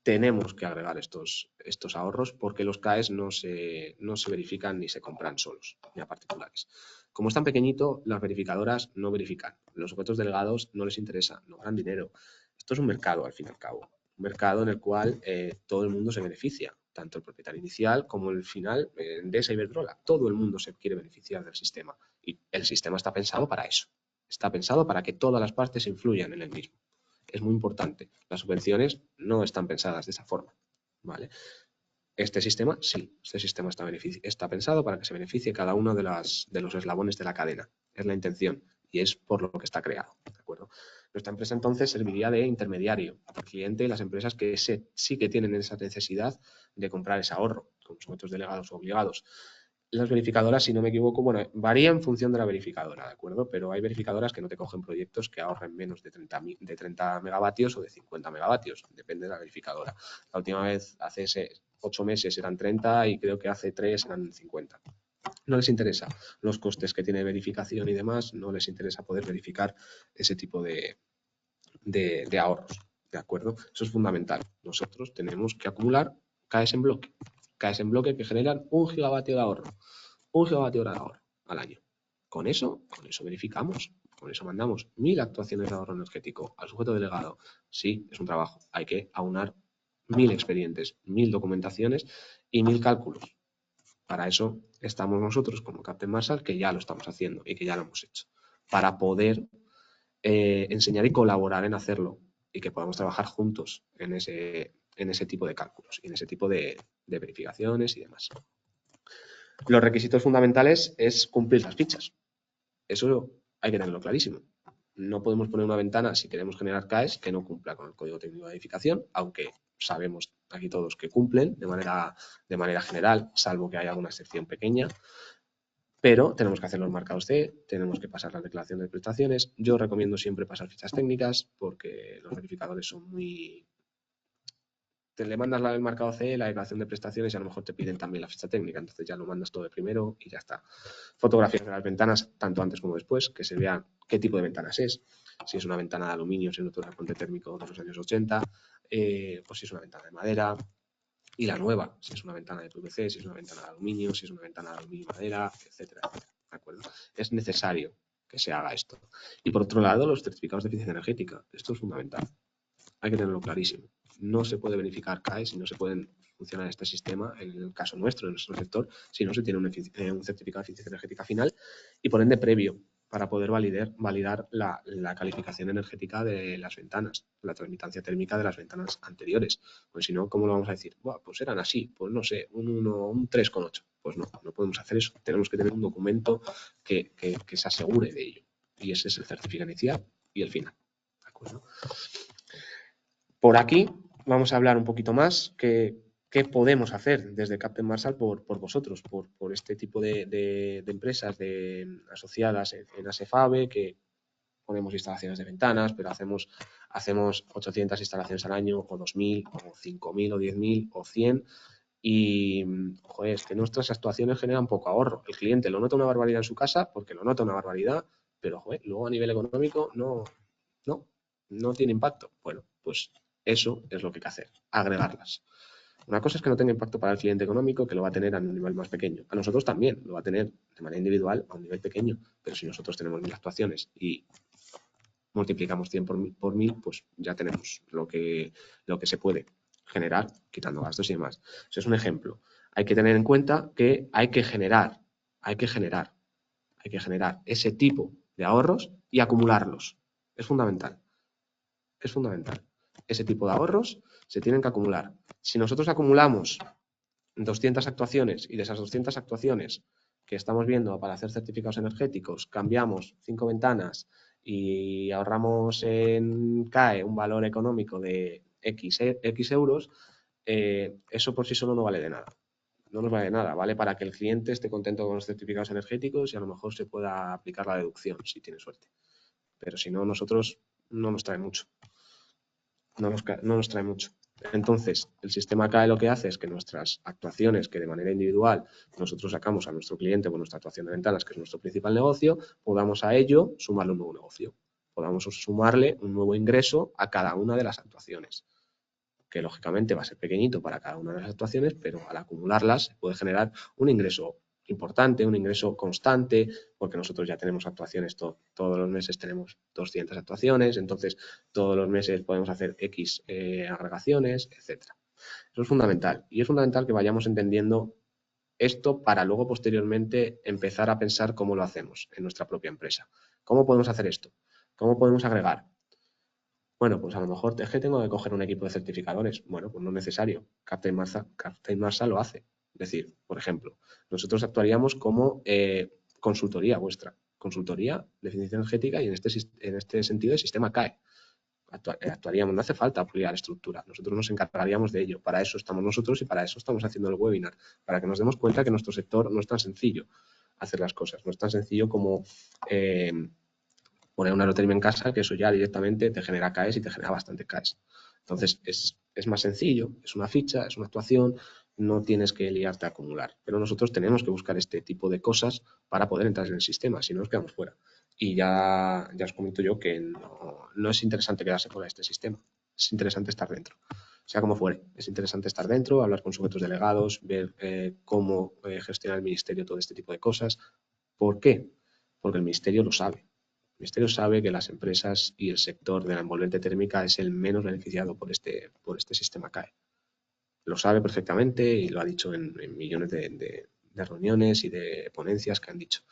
tenemos que agregar estos ahorros porque los CAEs no se verifican ni se compran solos, ni a particulares. Como es tan pequeñito, las verificadoras no verifican. Los sujetos delegados no les interesa, no ganan dinero. Esto es un mercado, al fin y al cabo. Un mercado en el cual todo el mundo se beneficia, tanto el propietario inicial como el final, Endesa y Iberdrola. Todo el mundo se quiere beneficiar del sistema. Y el sistema está pensado para eso. Está pensado para que todas las partes influyan en el mismo. Es muy importante. Las subvenciones no están pensadas de esa forma, ¿vale? Este sistema, sí, este sistema está pensado para que se beneficie cada uno de los eslabones de la cadena. Es la intención y es por lo que está creado, ¿de acuerdo? Nuestra empresa entonces serviría de intermediario al cliente y las empresas que sí que tienen esa necesidad de comprar ese ahorro, como sujetos delegados o obligados. Las verificadoras, si no me equivoco, bueno, varía en función de la verificadora, ¿de acuerdo? Pero hay verificadoras que no te cogen proyectos que ahorren menos de 30 megavatios o de 50 megavatios, depende de la verificadora. La última vez, hace 8 meses eran 30 y creo que hace 3 eran 50. No les interesa los costes que tiene verificación y demás, no les interesa poder verificar ese tipo de ahorros, ¿de acuerdo? Eso es fundamental. Nosotros tenemos que acumular CAEs en bloque que generan 1 gigavatio de ahorro. 1 gigavatio de ahorro al año. Con eso verificamos. Con eso mandamos 1000 actuaciones de ahorro energético al sujeto delegado. Sí, es un trabajo. Hay que aunar 1000 expedientes, 1000 documentaciones y 1000 cálculos. Para eso estamos nosotros como Captain Marshall, que ya lo estamos haciendo y que ya lo hemos hecho. Para poder enseñar y colaborar en hacerlo y que podamos trabajar juntos en ese tipo de cálculos y en ese tipo de verificaciones y demás. Los requisitos fundamentales es cumplir las fichas. Eso hay que tenerlo clarísimo. No podemos poner una ventana si queremos generar CAEs que no cumpla con el código técnico de edificación, aunque sabemos aquí todos que cumplen de manera general, salvo que haya alguna excepción pequeña. Pero tenemos que hacer los marcados C, tenemos que pasar la declaración de prestaciones. Yo recomiendo siempre pasar fichas técnicas porque los verificadores son muy... Te le mandas el marcado C, la declaración de prestaciones y a lo mejor te piden también la ficha técnica. Entonces ya lo mandas todo de primero y ya está. Fotografías de las ventanas, tanto antes como después, que se vea qué tipo de ventanas es. Si es una ventana de aluminio, si es un reponte térmico de los años 80, o si es una ventana de madera. Y la nueva, si es una ventana de PVC, si es una ventana de aluminio, si es una ventana de aluminio y madera, etcétera, etcétera. ¿De acuerdo? Es necesario que se haga esto. Y por otro lado, los certificados de eficiencia energética. Esto es fundamental. Hay que tenerlo clarísimo. No se puede verificar CAEs y no se pueden funcionar este sistema, en el caso nuestro, en nuestro sector, si no se tiene un certificado de eficiencia energética final y por ende previo para poder validar la calificación energética de las ventanas, la transmitancia térmica de las ventanas anteriores. Pues si no, ¿cómo lo vamos a decir? Buah, pues eran así, pues no sé, un 3,8. Pues no podemos hacer eso. Tenemos que tener un documento que se asegure de ello. Y ese es el certificado inicial y el final. ¿De acuerdo? Por aquí vamos a hablar un poquito más qué podemos hacer desde Captain Marshall por vosotros, por este tipo de empresas asociadas en ASEFABE, que ponemos instalaciones de ventanas, pero hacemos 800 instalaciones al año, o 2000, o 5000, o 10.000, o 100. Y, joder, es que nuestras actuaciones generan poco ahorro. El cliente lo nota una barbaridad en su casa porque lo nota una barbaridad, pero joder, luego a nivel económico no tiene impacto. Bueno, pues eso es lo que hay que hacer, agregarlas. Una cosa es que no tenga impacto para el cliente económico, que lo va a tener a un nivel más pequeño. A nosotros también lo va a tener de manera individual a un nivel pequeño, pero si nosotros tenemos 1000 actuaciones y multiplicamos 100 por 1000, pues ya tenemos lo que se puede generar quitando gastos y demás. Eso es un ejemplo. Hay que tener en cuenta que hay que generar ese tipo de ahorros y acumularlos. Es fundamental. Ese tipo de ahorros se tienen que acumular. Si nosotros acumulamos 200 actuaciones y de esas 200 actuaciones que estamos viendo para hacer certificados energéticos, cambiamos 5 ventanas y ahorramos en CAE un valor económico de X euros, eso por sí solo no vale de nada. No nos vale de nada, ¿vale? Para que el cliente esté contento con los certificados energéticos y a lo mejor se pueda aplicar la deducción, si tiene suerte. Pero si no, nosotros no nos trae mucho. No nos trae mucho. Entonces, el sistema CAE lo que hace es que nuestras actuaciones que de manera individual nosotros sacamos a nuestro cliente con nuestra actuación de ventanas, que es nuestro principal negocio, podamos a ello sumarle un nuevo negocio. Podamos sumarle un nuevo ingreso a cada una de las actuaciones, que lógicamente va a ser pequeñito para cada una de las actuaciones, pero al acumularlas se puede generar un ingreso importante, un ingreso constante, porque nosotros ya tenemos actuaciones, todos los meses tenemos 200 actuaciones, entonces todos los meses podemos hacer X agregaciones, etcétera. Eso es fundamental y es fundamental que vayamos entendiendo esto para luego posteriormente empezar a pensar cómo lo hacemos en nuestra propia empresa. ¿Cómo podemos hacer esto? ¿Cómo podemos agregar? Bueno, pues a lo mejor es que tengo que coger un equipo de certificadores. Bueno, pues no es necesario. Captain Marshall lo hace. Es decir, por ejemplo, nosotros actuaríamos como consultoría vuestra. Consultoría de eficiencia energética y en este sentido el sistema CAE. Actuaríamos, no hace falta ampliar estructura. Nosotros nos encargaríamos de ello. Para eso estamos nosotros y para eso estamos haciendo el webinar. Para que nos demos cuenta que nuestro sector no es tan sencillo hacer las cosas. No es tan sencillo como poner una aerotermia en casa, que eso ya directamente te genera CAEs y te genera bastante CAEs. Entonces, es más sencillo, es una ficha, es una actuación, no tienes que liarte a acumular. Pero nosotros tenemos que buscar este tipo de cosas para poder entrar en el sistema, si no nos quedamos fuera. Y ya os comento yo que no es interesante quedarse fuera de este sistema, es interesante estar dentro. Sea como fuere, es interesante estar dentro, hablar con sujetos delegados, ver cómo gestiona el ministerio todo este tipo de cosas. ¿Por qué? Porque el ministerio lo sabe. El Ministerio sabe que las empresas y el sector de la envolvente térmica es el menos beneficiado por este sistema CAE. Lo sabe perfectamente y lo ha dicho en millones de reuniones y de ponencias que han dicho.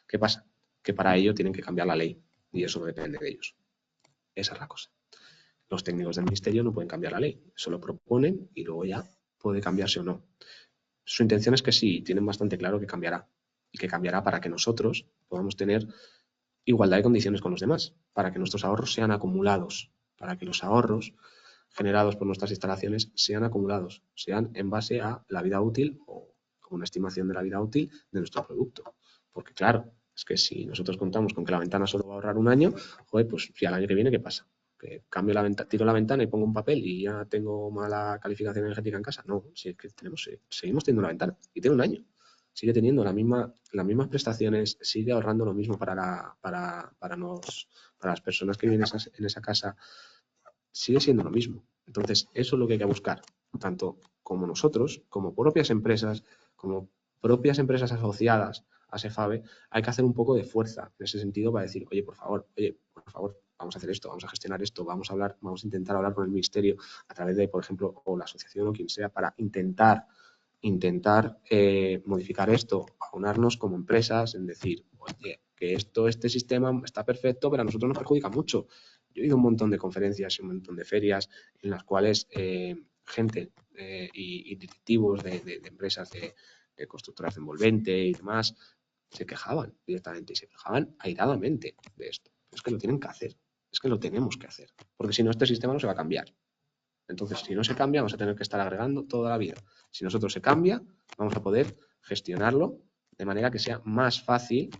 ¿Qué pasa? Que para ello tienen que cambiar la ley y eso no depende de ellos. Esa es la cosa. Los técnicos del Ministerio no pueden cambiar la ley. Eso lo proponen y luego ya puede cambiarse o no. Su intención es que sí, tienen bastante claro que cambiará. Y que cambiará para que nosotros podamos tener igualdad de condiciones con los demás, para que nuestros ahorros sean acumulados, para que los ahorros generados por nuestras instalaciones sean acumulados, sean en base a la vida útil o una estimación de la vida útil de nuestro producto. Porque claro, es que si nosotros contamos con que la ventana solo va a ahorrar un año, joder, pues si al año que viene, ¿qué pasa? Que cambio la ventana, tiro la ventana y pongo un papel y ya tengo mala calificación energética en casa. No, si es que seguimos teniendo una ventana y tiene un año. Sigue teniendo las mismas prestaciones, sigue ahorrando lo mismo para las personas que viven en esa casa, sigue siendo lo mismo. Entonces, eso es lo que hay que buscar, tanto como nosotros, como propias empresas asociadas a SEFABE, hay que hacer un poco de fuerza en ese sentido para decir, oye, por favor, vamos a hacer esto, vamos a gestionar esto, vamos a intentar hablar con el ministerio a través de, por ejemplo, o la asociación o quien sea, para intentar modificar esto, aunarnos como empresas en decir, oye, que este sistema está perfecto, pero a nosotros nos perjudica mucho. Yo he ido a un montón de conferencias y un montón de ferias en las cuales gente y directivos de empresas de constructoras de envolvente y demás se quejaban directamente y se quejaban airadamente de esto. Es que lo tienen que hacer, es que lo tenemos que hacer, porque si no este sistema no se va a cambiar. Entonces, si no se cambia, vamos a tener que estar agregando toda la vida. Si nosotros se cambia, vamos a poder gestionarlo de manera que sea más fácil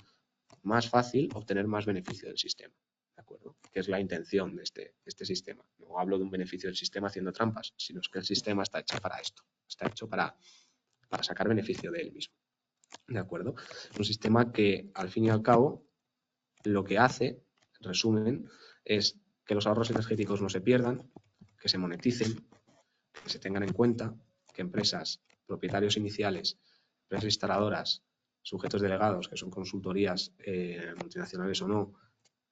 obtener más beneficio del sistema. ¿De acuerdo? Que es la intención de este sistema. No hablo de un beneficio del sistema haciendo trampas, sino que el sistema está hecho para esto. Está hecho para sacar beneficio de él mismo. ¿De acuerdo? Un sistema que, al fin y al cabo, lo que hace, en resumen, es que los ahorros energéticos no se pierdan, que se moneticen, que se tengan en cuenta, que empresas, propietarios iniciales, empresas instaladoras, sujetos delegados, que son consultorías multinacionales o no,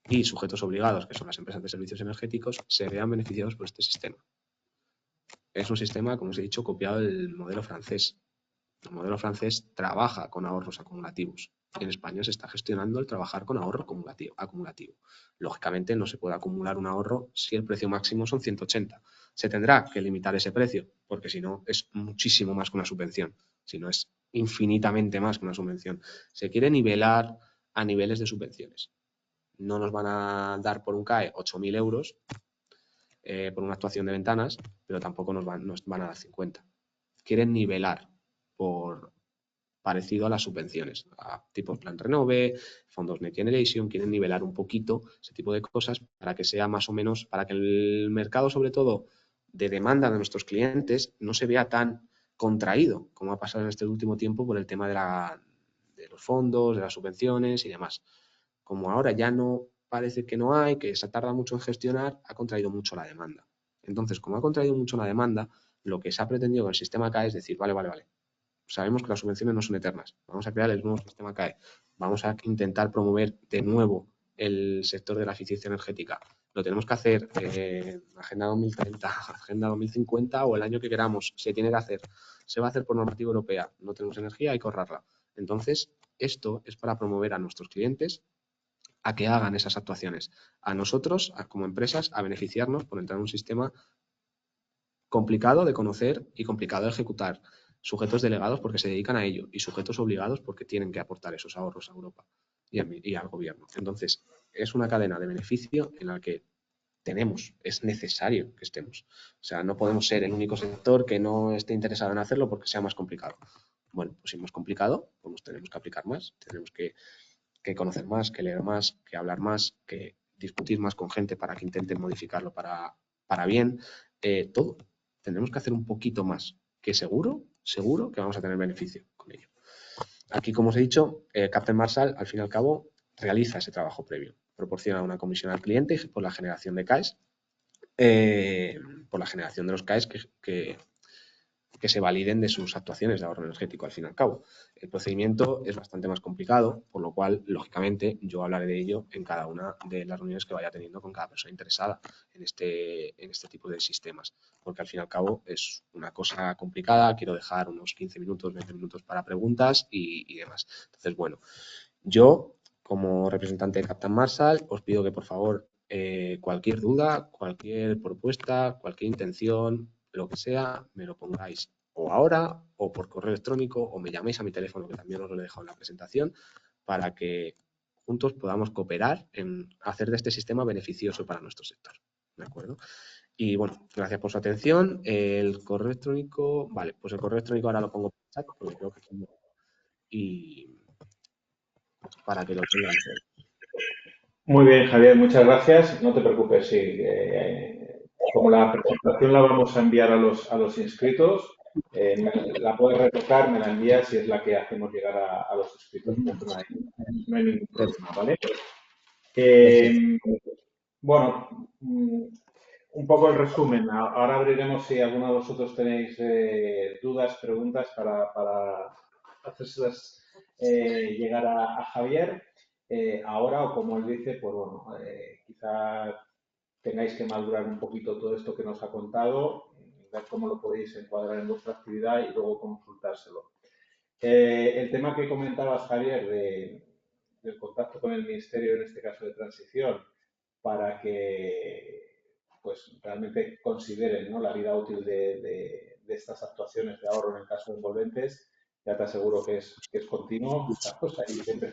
y sujetos obligados, que son las empresas de servicios energéticos, se vean beneficiados por este sistema. Es un sistema, como os he dicho, copiado del modelo francés. El modelo francés trabaja con ahorros acumulativos. En España se está gestionando el trabajar con ahorro acumulativo. Lógicamente no se puede acumular un ahorro si el precio máximo son 180. Se tendrá que limitar ese precio, porque si no es muchísimo más que una subvención. Si no es infinitamente más que una subvención. Se quiere nivelar a niveles de subvenciones. No nos van a dar por un CAE 8.000 euros por una actuación de ventanas, pero tampoco nos van a dar 50. Quieren nivelar por parecido a las subvenciones, a tipo Plan Renove, fondos Next Generation, quieren nivelar un poquito ese tipo de cosas para que sea más o menos, para que el mercado, sobre todo de demanda de nuestros clientes, no se vea tan contraído como ha pasado en este último tiempo por el tema de los fondos, de las subvenciones y demás. Como ahora ya no parece que no hay, que se tarda mucho en gestionar, ha contraído mucho la demanda. Entonces, como ha contraído mucho la demanda, lo que se ha pretendido con el sistema CAE es decir, vale, sabemos que las subvenciones no son eternas, vamos a crear el nuevo sistema CAE, vamos a intentar promover de nuevo el sector de la eficiencia energética. Lo tenemos que hacer Agenda 2030, Agenda 2050 o el año que queramos, se tiene que hacer. Se va a hacer por normativa europea, no tenemos energía, hay que ahorrarla. Entonces, esto es para promover a nuestros clientes a que hagan esas actuaciones. A nosotros, como empresas, a beneficiarnos por entrar en un sistema complicado de conocer y complicado de ejecutar. Sujetos delegados porque se dedican a ello y sujetos obligados porque tienen que aportar esos ahorros a Europa y al gobierno. Entonces, es una cadena de beneficio en la que es necesario que estemos. O sea, no podemos ser el único sector que no esté interesado en hacerlo porque sea más complicado. Bueno, pues si es más complicado, pues tenemos que aplicar más, tenemos que conocer más, que leer más, que hablar más, que discutir más con gente para que intenten modificarlo para bien. Todo. Tendremos que hacer un poquito más, que seguro que vamos a tener beneficio con ello. Aquí, como os he dicho, Captain Marshall, al fin y al cabo, realiza ese trabajo previo. Proporciona una comisión al cliente por la generación de CAEs, por la generación de los CAEs que se validen de sus actuaciones de ahorro energético, al fin y al cabo. El procedimiento es bastante más complicado, por lo cual, lógicamente, yo hablaré de ello en cada una de las reuniones que vaya teniendo con cada persona interesada en este tipo de sistemas, porque al fin y al cabo es una cosa complicada. Quiero dejar unos 15 minutos, 20 minutos para preguntas y demás. Entonces, bueno, yo, como representante de Captain Marshall, os pido que, por favor, cualquier duda, cualquier propuesta, cualquier intención, lo que sea, me lo pongáis o ahora o por correo electrónico o me llaméis a mi teléfono, que también os lo he dejado en la presentación, para que juntos podamos cooperar en hacer de este sistema beneficioso para nuestro sector. ¿De acuerdo? Y bueno, gracias por su atención. El correo electrónico, vale, pues el correo electrónico ahora lo pongo en el chat porque creo que y para que lo tengan. Muy bien, Javier, muchas gracias. No te preocupes, sí. Como la presentación la vamos a enviar a los inscritos, la puedes retocar, me la envías y es la que hacemos llegar a los inscritos. No hay ningún problema, ¿vale? Bueno, un poco el resumen. Ahora abriremos si alguno de vosotros tenéis dudas, preguntas para hacérselas llegar a Javier. Ahora, o como él dice, pues bueno, quizá tengáis que madurar un poquito todo esto que nos ha contado, ver cómo lo podéis encuadrar en vuestra actividad y luego consultárselo. El tema que comentabas, Javier, del contacto con el Ministerio, en este caso de Transición, para que pues realmente consideren, ¿no?, la vida útil de estas actuaciones de ahorro en el caso de envolventes, ya te aseguro que es continuo. Estamos ahí siempre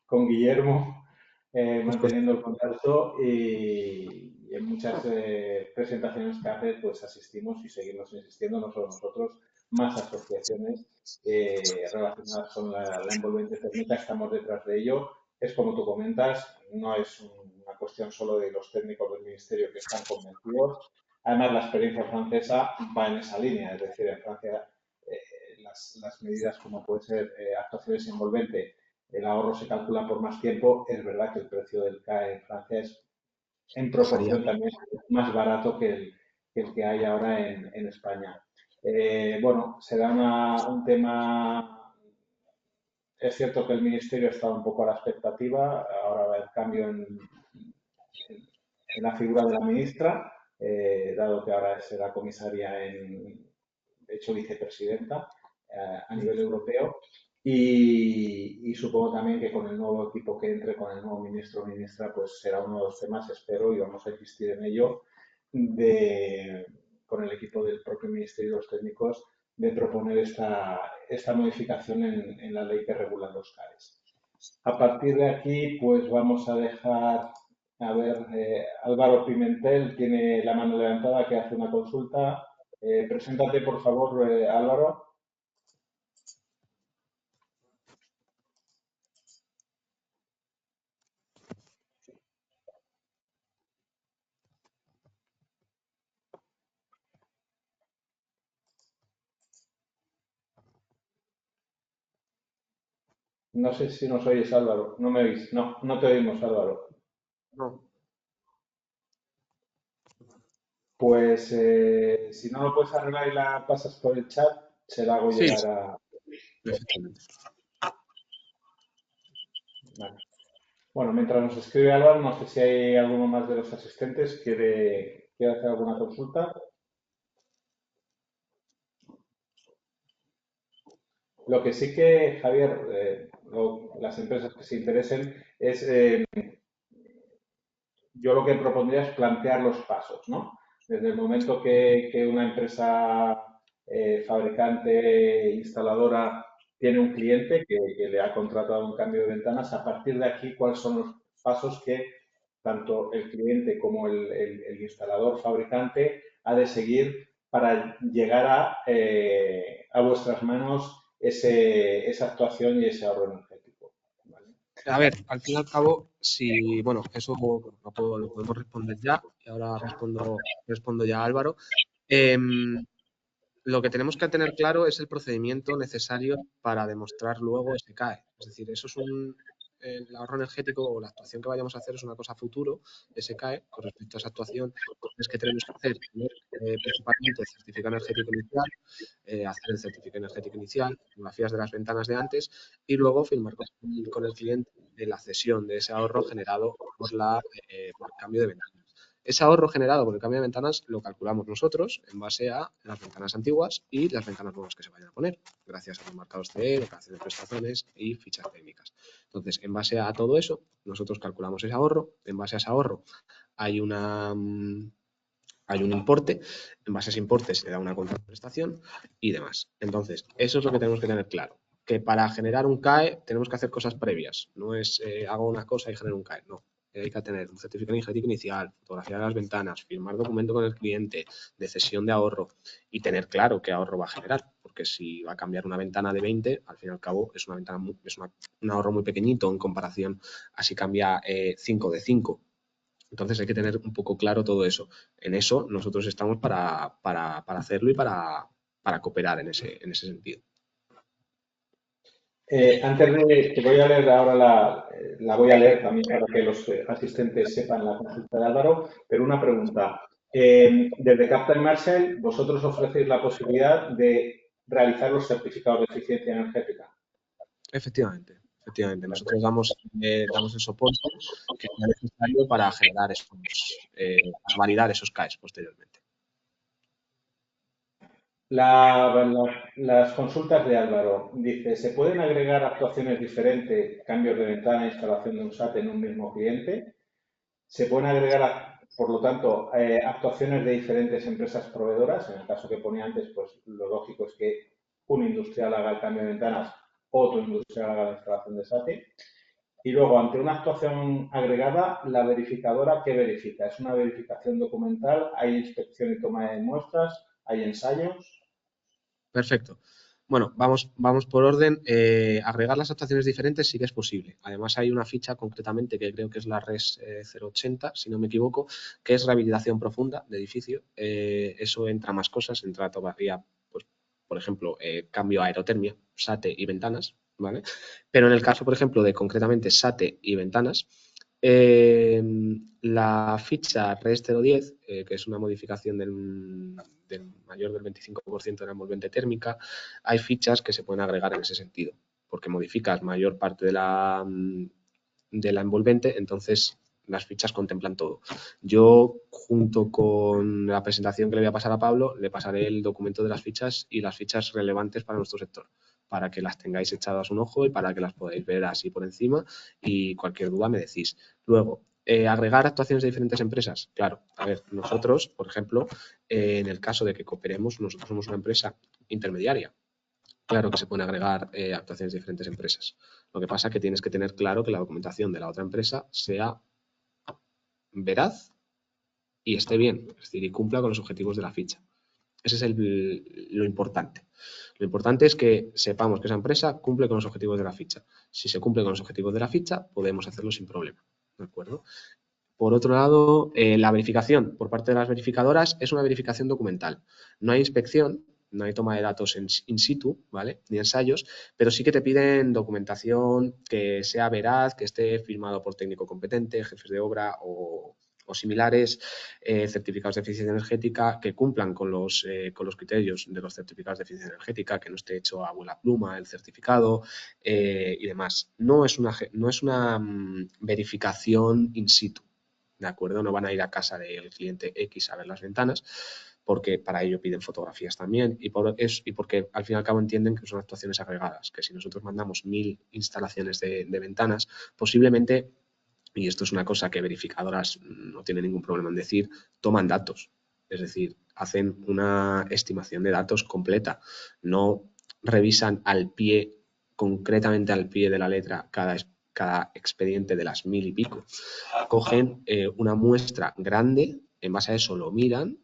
con Guillermo manteniendo el contacto y en muchas presentaciones que hace pues asistimos y seguimos insistiendo, no solo nosotros, más asociaciones relacionadas con la envolvente térmica, estamos detrás de ello. Es como tú comentas, no es una cuestión solo de los técnicos del Ministerio que están convencidos. Además, la experiencia francesa va en esa línea, es decir, en Francia las medidas como puede ser actuaciones envolvente el ahorro se calcula por más tiempo. Es verdad que el precio del CAE en Francia es en Bajaría. proporción también más barato que el que hay ahora en España. Bueno, será un tema. Es cierto que el Ministerio está un poco a la expectativa. Ahora va el cambio en la figura de la ministra, dado que ahora será comisaria, de hecho vicepresidenta a nivel europeo. Y supongo también que con el nuevo equipo que entre, con el nuevo ministro o ministra, pues será uno de los temas, espero, y vamos a insistir en ello, con el equipo del propio Ministerio y los técnicos, de proponer esta modificación en la ley que regula los CAEs. A partir de aquí, pues vamos a dejar, a ver, Álvaro Pimentel tiene la mano levantada que hace una consulta. Preséntate, por favor, Álvaro. No sé si nos oyes, Álvaro. No me oís. No, no te oímos, Álvaro. No. Pues si no lo puedes arreglar y la pasas por el chat, se la hago Sí, llegar a. perfectamente. Vale. Bueno, mientras nos escribe Álvaro, no sé si hay alguno más de los asistentes que quiere hacer alguna consulta. Lo que sí que, Javier, las empresas que se interesen, es, yo lo que propondría es plantear los pasos, ¿no? Desde el momento que una empresa fabricante, instaladora, tiene un cliente que le ha contratado un cambio de ventanas, a partir de aquí, ¿cuáles son los pasos que tanto el cliente como el instalador fabricante ha de seguir para llegar a vuestras manos esa actuación y ese ahorro energético? ¿Vale? A ver, al fin y al cabo, si, bueno, eso lo podemos responder ya, y ahora respondo ya a Álvaro. Em, lo que tenemos que tener claro es el procedimiento necesario para demostrar luego ese CAE. Es decir, eso es el ahorro energético o la actuación que vayamos a hacer es una cosa a futuro, ese CAE, con respecto a esa actuación, es que tenemos que hacer principalmente el certificado energético inicial, hacer el certificado energético inicial, fotografías de las ventanas de antes y luego firmar con el cliente la cesión de ese ahorro generado por el cambio de ventanas. Ese ahorro generado por el cambio de ventanas lo calculamos nosotros en base a las ventanas antiguas y las ventanas nuevas que se vayan a poner, gracias a los marcados CE, declaración de prestaciones y fichas técnicas. Entonces, en base a todo eso, nosotros calculamos ese ahorro. En base a ese ahorro hay hay un importe, en base a ese importe se le da una contraprestación y demás. Entonces, eso es lo que tenemos que tener claro, que para generar un CAE tenemos que hacer cosas previas, no es hago una cosa y genero un CAE, no. Hay que tener un certificado energético inicial, fotografía de las ventanas, firmar documento con el cliente de cesión de ahorro y tener claro qué ahorro va a generar, porque si va a cambiar una ventana de 20, al fin y al cabo es una ventana un ahorro muy pequeñito en comparación a si cambia 5 de 5. Entonces hay que tener un poco claro todo eso. En eso nosotros estamos para hacerlo y para cooperar en ese sentido. Antes de que voy a leer ahora la voy a leer también para que los asistentes sepan la consulta de Álvaro, pero una pregunta. Desde Captain Marshall, vosotros ofrecéis la posibilidad de realizar los certificados de eficiencia energética. Efectivamente, efectivamente. Nosotros damos el soporte que sea necesario para generar para validar esos CAEs posteriormente. Las consultas de Álvaro. Dice, ¿se pueden agregar actuaciones diferentes, cambios de ventana, instalación de un SAT en un mismo cliente? ¿Se pueden agregar, por lo tanto, actuaciones de diferentes empresas proveedoras? En el caso que ponía antes, pues lo lógico es que un industrial haga el cambio de ventanas, otro industrial haga la instalación de SATE. Y luego, ante una actuación agregada, la verificadora, ¿qué verifica? ¿Es una verificación documental? ¿Hay inspección y toma de muestras? ¿Hay ensayos? Perfecto. Bueno, vamos por orden. Agregar las actuaciones diferentes sí que es posible. Además, hay una ficha concretamente que creo que es la RES 080, si no me equivoco, que es rehabilitación profunda de edificio. Eso entra más cosas, entra todavía, pues, por ejemplo, cambio aerotermia, SATE y ventanas, ¿vale? Pero en el caso, por ejemplo, de concretamente SATE y ventanas, la ficha REST 010, que es una modificación del mayor del 25% de la envolvente térmica, hay fichas que se pueden agregar en ese sentido, porque modificas mayor parte de la envolvente, entonces las fichas contemplan todo. Yo, junto con la presentación que le voy a pasar a Pablo, le pasaré el documento de las fichas y las fichas relevantes para nuestro sector, para que las tengáis echadas un ojo y para que las podáis ver así por encima y cualquier duda me decís. Luego, agregar actuaciones de diferentes empresas. Claro, a ver, nosotros, por ejemplo, en el caso de que cooperemos, nosotros somos una empresa intermediaria. Claro que se pueden agregar actuaciones de diferentes empresas. Lo que pasa es que tienes que tener claro que la documentación de la otra empresa sea veraz y esté bien, es decir, y cumpla con los objetivos de la ficha. Ese es lo importante. Lo importante es que sepamos que esa empresa cumple con los objetivos de la ficha. Si se cumple con los objetivos de la ficha, podemos hacerlo sin problema. ¿De acuerdo? Por otro lado, la verificación por parte de las verificadoras es una verificación documental. No hay inspección, no hay toma de datos in situ, ¿vale? Ni ensayos, pero sí que te piden documentación que sea veraz, que esté firmado por técnico competente, jefes de obra o similares, certificados de eficiencia energética que cumplan con los criterios de los certificados de eficiencia energética, que no esté hecho a vuela pluma el certificado y demás. No es una verificación in situ. ¿De acuerdo? No van a ir a casa del cliente X a ver las ventanas, porque para ello piden fotografías también y porque al fin y al cabo entienden que son actuaciones agregadas, que si nosotros mandamos 1000 instalaciones de ventanas, posiblemente, y esto es una cosa que verificadoras no tienen ningún problema en decir, toman datos, es decir, hacen una estimación de datos completa, no revisan al pie, concretamente al pie de la letra, cada expediente de las 1000 y pico. Cogen una muestra grande, en base a eso lo miran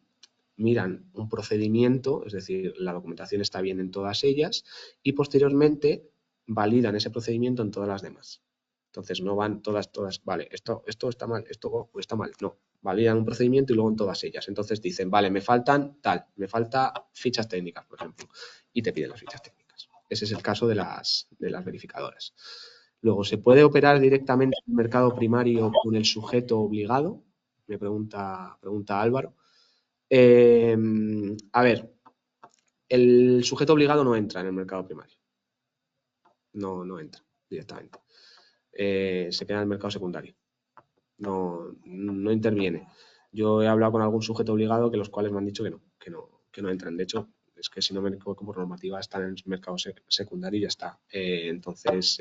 un procedimiento, es decir, la documentación está bien en todas ellas y posteriormente validan ese procedimiento en todas las demás. Entonces no van todas, vale, esto está mal, esto está mal, no. Validan un procedimiento y luego en todas ellas. Entonces dicen, vale, me faltan me falta fichas técnicas, por ejemplo, y te piden las fichas técnicas. Ese es el caso de las verificadoras. Luego, ¿se puede operar directamente en el mercado primario con el sujeto obligado? Me pregunta Álvaro. A ver, el sujeto obligado no entra en el mercado primario. No entra directamente. Se queda en el mercado secundario. No interviene. Yo he hablado con algún sujeto obligado que los cuales me han dicho que no entran. De hecho, es que si no me equivoco por normativa están en el mercado secundario y ya está. Entonces,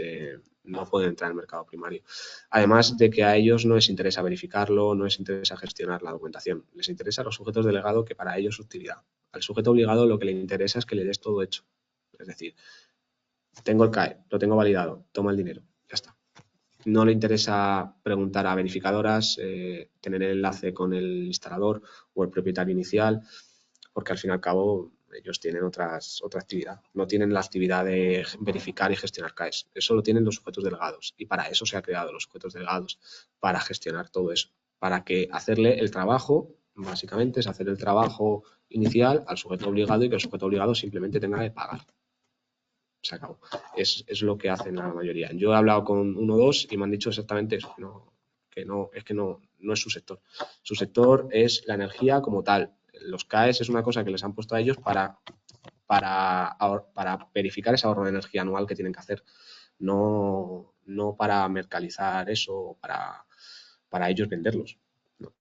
no pueden entrar en el mercado primario. Además de que a ellos no les interesa verificarlo, no les interesa gestionar la documentación. Les interesa a los sujetos delegados, que para ellos es su actividad. Al sujeto obligado lo que le interesa es que le des todo hecho. Es decir, tengo el CAE, lo tengo validado, toma el dinero, ya está. No le interesa preguntar a verificadoras, tener el enlace con el instalador o el propietario inicial, porque al fin y al cabo ellos tienen otra actividad. No tienen la actividad de verificar y gestionar CAEs. Eso lo tienen los sujetos delegados y para eso se ha creado los sujetos delegados, para gestionar todo eso, para que hacerle el trabajo, básicamente es hacer el trabajo inicial al sujeto obligado y que el sujeto obligado simplemente tenga que pagar. Se acabó. Es lo que hacen la mayoría. Yo he hablado con uno o dos y me han dicho exactamente eso, que no es su sector. Su sector es la energía como tal. Los CAEs es una cosa que les han puesto a ellos para verificar ese ahorro de energía anual que tienen que hacer. No para mercalizar eso o para ellos venderlos. No.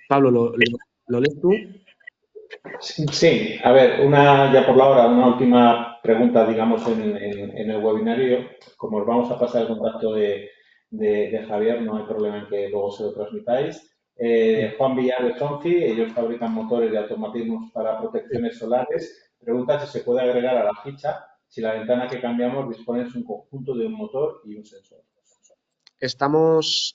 Pablo, ¿lo lees tú? Sí, a ver, ya por la hora, una última pregunta, digamos, en el webinario. Como os vamos a pasar el contacto de Javier, no hay problema en que luego se lo transmitáis. Juan Villar de Sonfi, ellos fabrican motores de automatismos para protecciones solares. Pregunta si se puede agregar a la ficha si la ventana que cambiamos dispone de un conjunto de un motor y un sensor. Estamos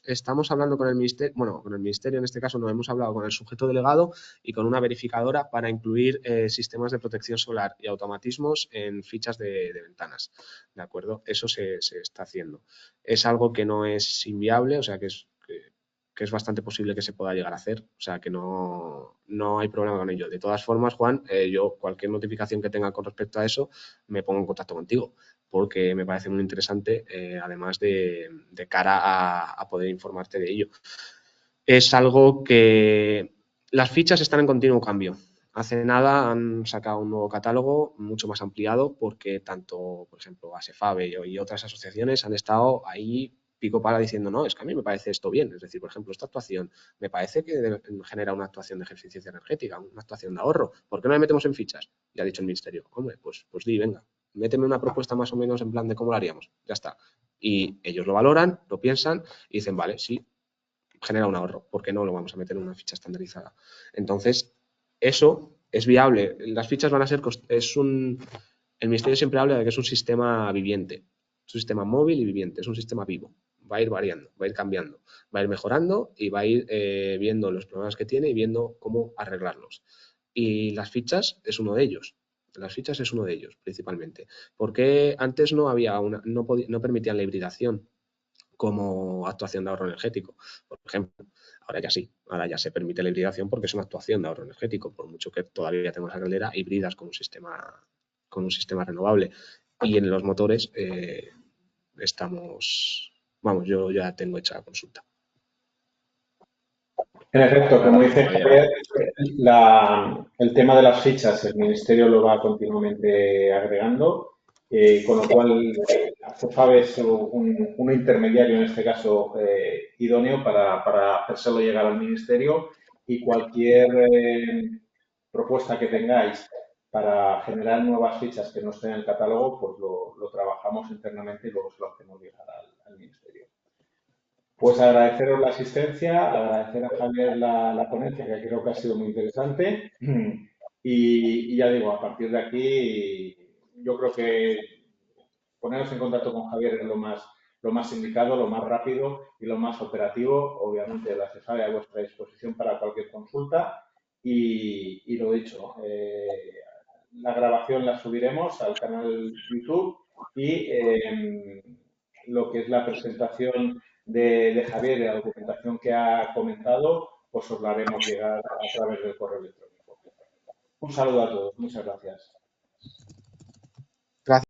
hablando con el ministerio en este caso no, hemos hablado con el sujeto delegado y con una verificadora para incluir sistemas de protección solar y automatismos en fichas de ventanas, ¿de acuerdo? Eso se está haciendo. Es algo que no es inviable, o sea que que es bastante posible que se pueda llegar a hacer, o sea que no hay problema con ello. De todas formas, Juan, yo cualquier notificación que tenga con respecto a eso, me pongo en contacto contigo, porque me parece muy interesante, además de cara a poder informarte de ello. Es algo que las fichas están en continuo cambio. Hace nada han sacado un nuevo catálogo mucho más ampliado porque tanto, por ejemplo, ASEFABE y otras asociaciones han estado ahí pico pala diciendo, no, es que a mí me parece esto bien. Es decir, por ejemplo, esta actuación me parece que genera una actuación de eficiencia energética, una actuación de ahorro. ¿Por qué no la metemos en fichas? Y ha dicho el Ministerio, hombre, pues di, venga, méteme una propuesta más o menos en plan de cómo lo haríamos. Ya está. Y ellos lo valoran, lo piensan y dicen, vale, sí, genera un ahorro, ¿por qué no lo vamos a meter en una ficha estandarizada? Entonces, eso es viable. Las fichas van a ser, el Ministerio siempre habla de que es un sistema viviente, es un sistema móvil y viviente, es un sistema vivo. Va a ir variando, va a ir cambiando, va a ir mejorando y va a ir viendo los problemas que tiene y viendo cómo arreglarlos. Y las fichas es uno de ellos. Las fichas es uno de ellos, principalmente. Porque antes no había no permitían la hibridación como actuación de ahorro energético. Por ejemplo, ahora ya sí, ahora ya se permite la hibridación porque es una actuación de ahorro energético, por mucho que todavía tenemos la caldera, híbridas con un sistema renovable. Y en los motores yo ya tengo hecha la consulta. En efecto, como dice Javier, el tema de las fichas, el Ministerio lo va continuamente agregando, con lo cual ACEFAB es un intermediario, en este caso, idóneo para hacérselo llegar al Ministerio y cualquier propuesta que tengáis para generar nuevas fichas que no estén en el catálogo, pues lo trabajamos internamente y luego se lo hacemos llegar al Ministerio. Pues agradeceros la asistencia, agradecer a Javier la ponencia, que creo que ha sido muy interesante. Y ya digo, a partir de aquí, yo creo que poneros en contacto con Javier es lo más indicado, lo más rápido y lo más operativo. Obviamente, la CEFABE a vuestra disposición para cualquier consulta. Y lo dicho, la grabación la subiremos al canal YouTube y lo que es la presentación de Javier y la documentación que ha comentado, pues os la haremos llegar a través del correo electrónico. Un saludo a todos. Muchas gracias.